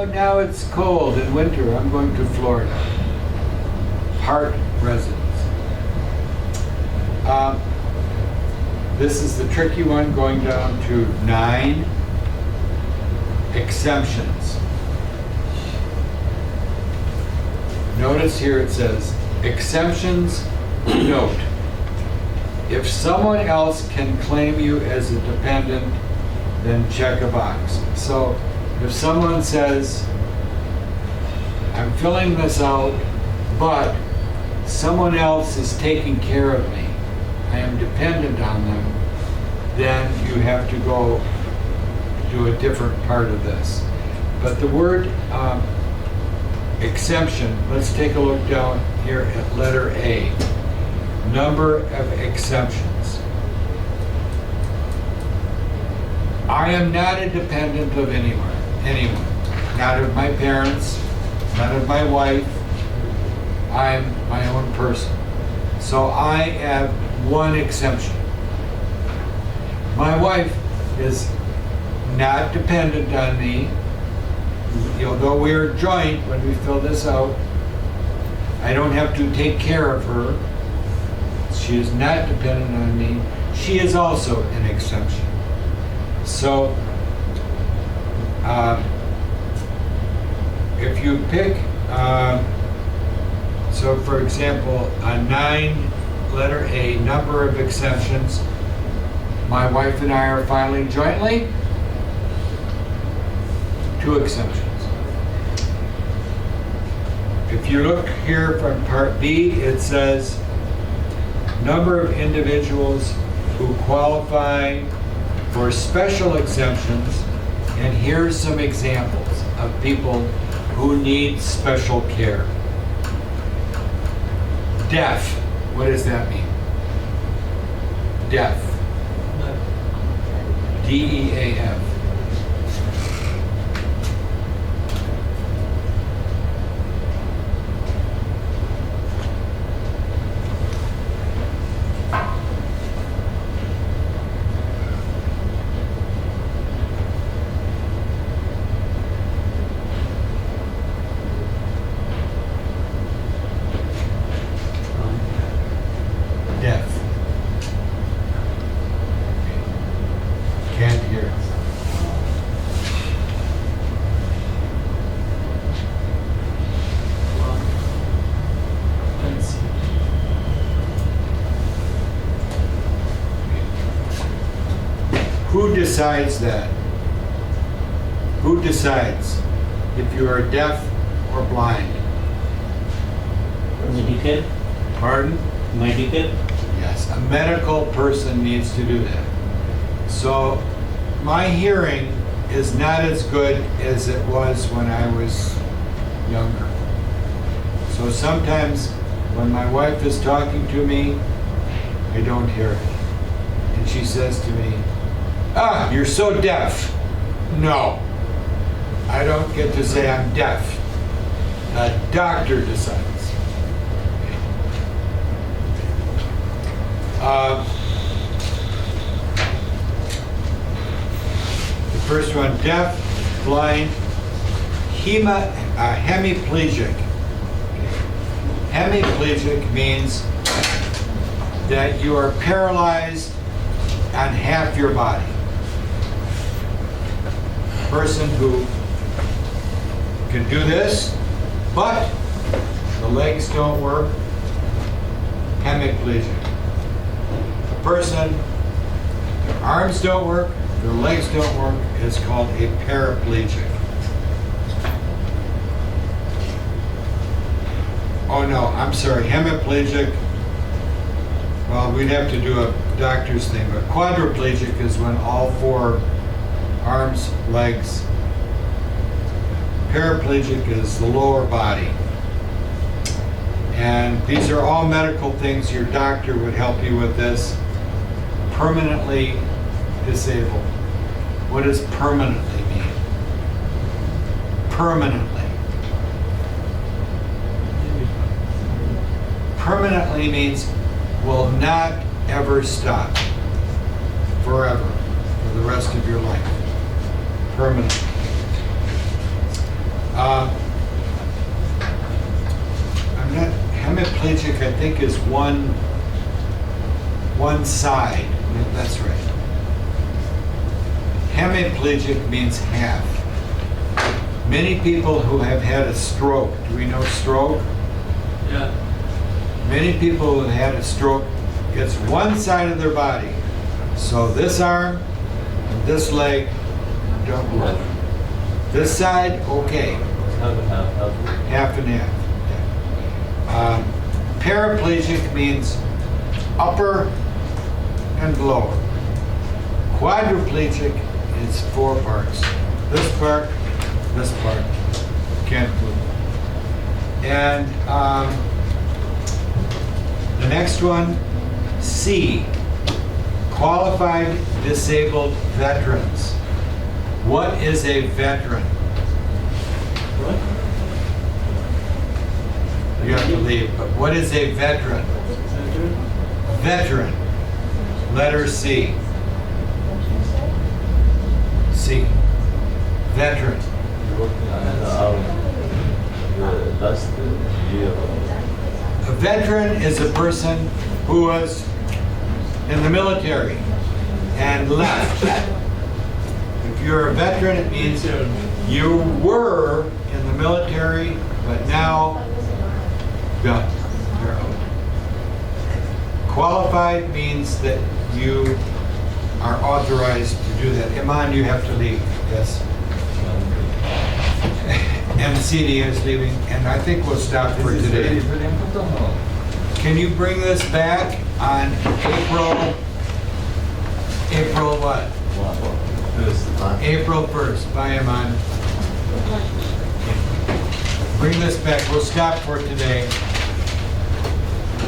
now it's cold in winter. I'm going to Florida. Part residence. This is the tricky one, going down to 9 exemptions. Notice here it says, exemptions, note. If someone else can claim you as a dependent, then check a box. So if someone says, I'm filling this out, but someone else is taking care of me, I am dependent on them, then you have to go do a different part of this. But the word exemption, let's take a look down here at letter A. Number of exemptions. I am not a dependent of anyone. Not of my parents, not of my wife. I'm my own person. So I have one exemption. My wife is not dependent on me. Although we're joint when we fill this out, I don't have to take care of her. She is not dependent on me. She is also an exemption. So, if you pick, so for example, on 9, letter A, number of exemptions, my wife and I are filing jointly, 2 exemptions. If you look here from part B, it says, number of individuals who qualify for special exemptions, and here's some examples of people who need special care. Deaf, what does that mean? Deaf. D-E-A-F. Deaf. Can't hear. decides that? Who decides if you are deaf or blind? Medical, Pardon? medical. Yes, a medical person needs to do that. So my hearing is not as good as it was when I was younger. So sometimes when my wife is talking to me, I don't hear it. And she says to me, "Ah, you're so deaf." No, I don't get to say I'm deaf. The doctor decides. The first one, deaf, blind, hemiplegic. Hemiplegic means that you are paralyzed on half your body. A person who can do this, but the legs don't work, hemiplegic. A person, their arms don't work, their legs don't work, is called a paraplegic. Oh no, I'm sorry, hemiplegic, well, we'd have to do a doctor's thing, but quadriplegic is when all four arms, legs. Paraplegic is the lower body. And these are all medical things. Your doctor would help you with this. Permanently disabled. What does permanently mean? Permanently. Permanently means will not ever stop. Forever. For the rest of your life. Permanently. I'm not, hemiplegic I think is one side. That's right. Hemiplegic means half. Many people who have had a stroke, do we know stroke? Yeah. Many people who have had a stroke, it's one side of their body. So this arm and this leg don't work. This side, okay. Half and half. Paraplegic means upper and lower. Quadriplegic is four parts. This part, can't move. And the next one, C, qualified disabled veterans. What is a veteran? What? You have to leave, but what is a veteran? Veteran. Letter C. C. Veteran. Last year. A veteran is a person who was in the military and left. If you're a veteran, it means you were in the military, but now you're out. Qualified means that you are authorized to do that. Iman, you have to leave. Yes. MCD is leaving, and I think we'll stop for today. Very important. Can you bring this back on April what? April 1st. Bye, Iman. Bring this back. We'll stop for today.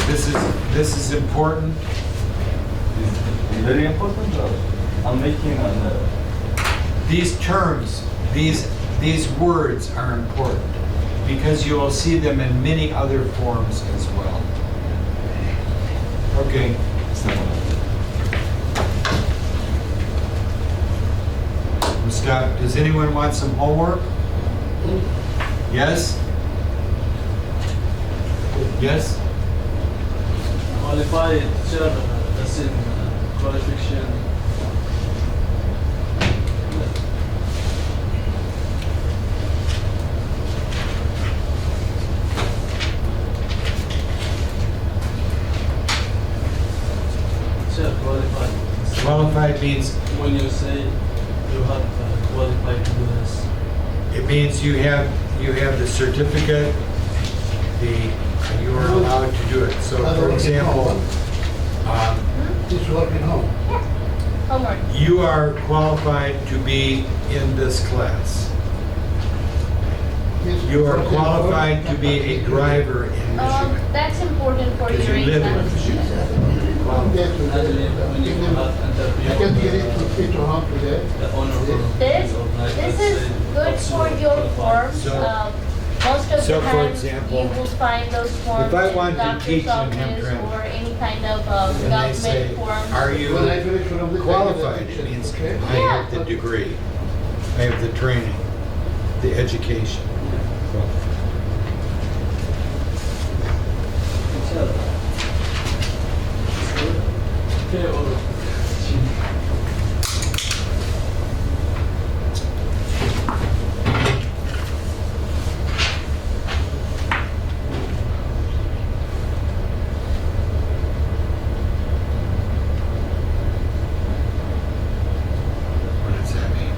This is important. Very important. I'm making These terms, these words are important because you will see them in many other forms as well. Okay. We'll stop. Does anyone want some homework? Yes? Yes? Qualified teacher, that's in qualification. Teacher, qualified. Qualified means When you say It means you have the certificate, you are allowed to do it. So for example, He's working home. Homework. you are qualified to be in this class. You are qualified to be a driver in Michigan. That's important for Because your you live in exams. Michigan. I can get it to fit to home today. The owner of This is good for your forms. So- Most of so the for time, example, you will find those forms if I in wanted to doctor's teach in office Hamtramck, or any kind of and they say, government forms. are When I you finish from this, I qualified? get It it, means okay? I have the degree, I have the training, the education. Okay, or What does that mean?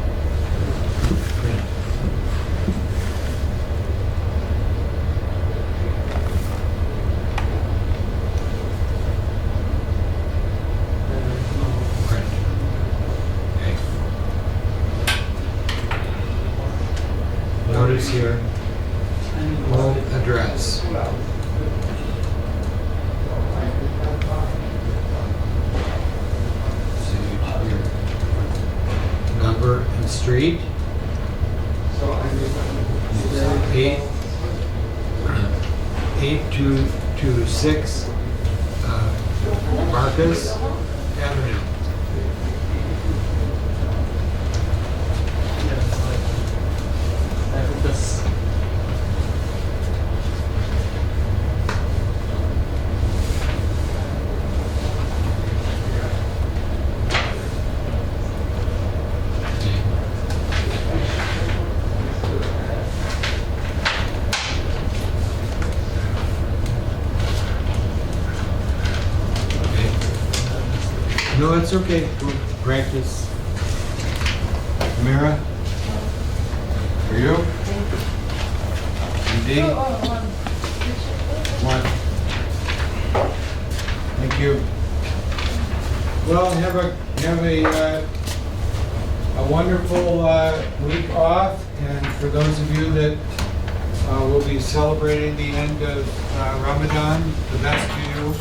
Print. Okay. Notice here, home address. Number and street. 8226 Marcus Avenue. I hope that's No, it's okay. Go practice. Mira? For you? Indeed. One. Thank you. Well, have a wonderful week off, and for those of you that will be celebrating the end of Ramadan, the best to you.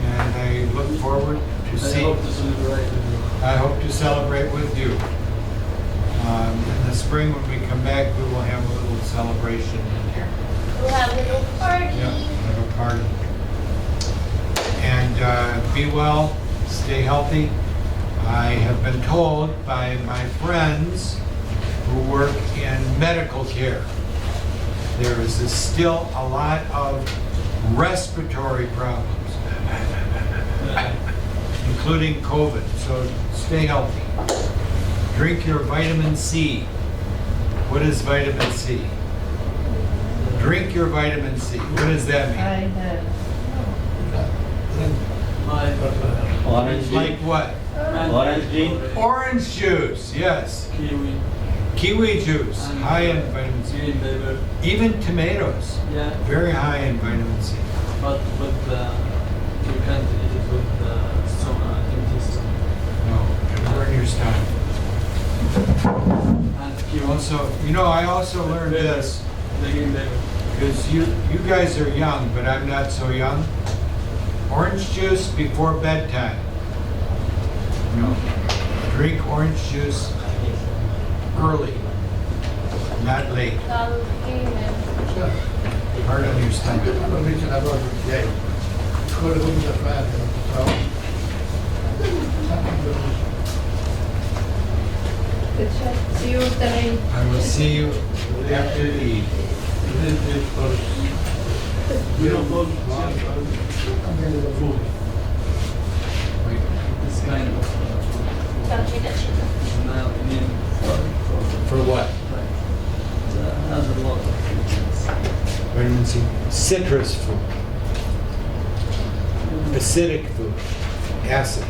And I look forward to I seeing. hope to celebrate with you. I hope to celebrate with you. In the spring, when we come back, we will have a little celebration in here. We'll have a little party. Yeah, have a party. And be well, stay healthy. I have been told by my friends who work in medical care, there is still a lot of respiratory problems, including COVID. So stay healthy. Drink your vitamin C. What is vitamin C? Drink your vitamin C. What does that mean? Orange Like drink. what? Orange drink. Orange juice, yes. Kiwi. Kiwi juice, And, high in vitamin C. green pepper. Even tomatoes, Yeah, very high in vitamin C. but you can't eat it with the stomach, empty stomach. No, it'll burn your stomach. And You kiwi. also, I also learned this, The green pepper. because you guys are young, but I'm not so young. Orange juice before bedtime. No, drink orange juice early, not late. Hard on your stomach. I'm not reaching about it today. Could have been the fan, See you tonight. I will see you after Eid. Wait, This kind of smell in for what? has a lot of things. Vitamin C. Citrus fruit. Acidic food. Acid.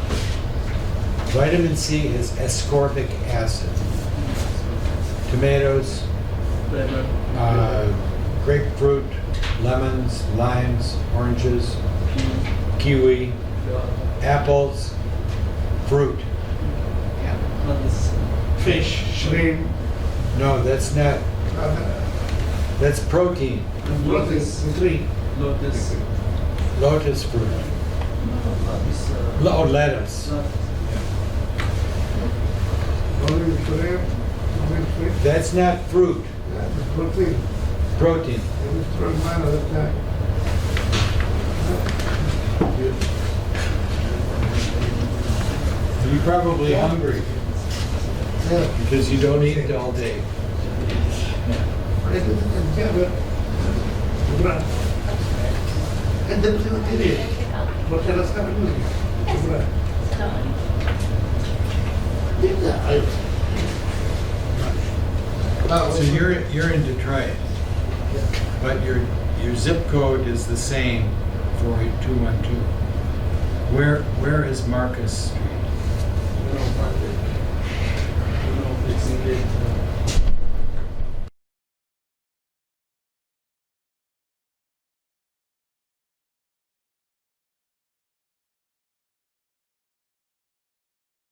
Vitamin C is ascorbic acid. Tomatoes, grapefruit, lemons, limes, oranges, kiwi, apples, fruit. Not this. Fish, shrimp, No, that's not, that's protein. Lotus. tree. Lotus. Lotus fruit. Not this. Oh, lettuce. Not Only shrimp, only fish. That's not fruit, That's protein. protein. It was from mine all the time. You're probably hungry Yeah. because you don't eat all day. And then we did it. What else can we do? So you're in Detroit, but your zip code is the same, 48212. Where is Marcus Street?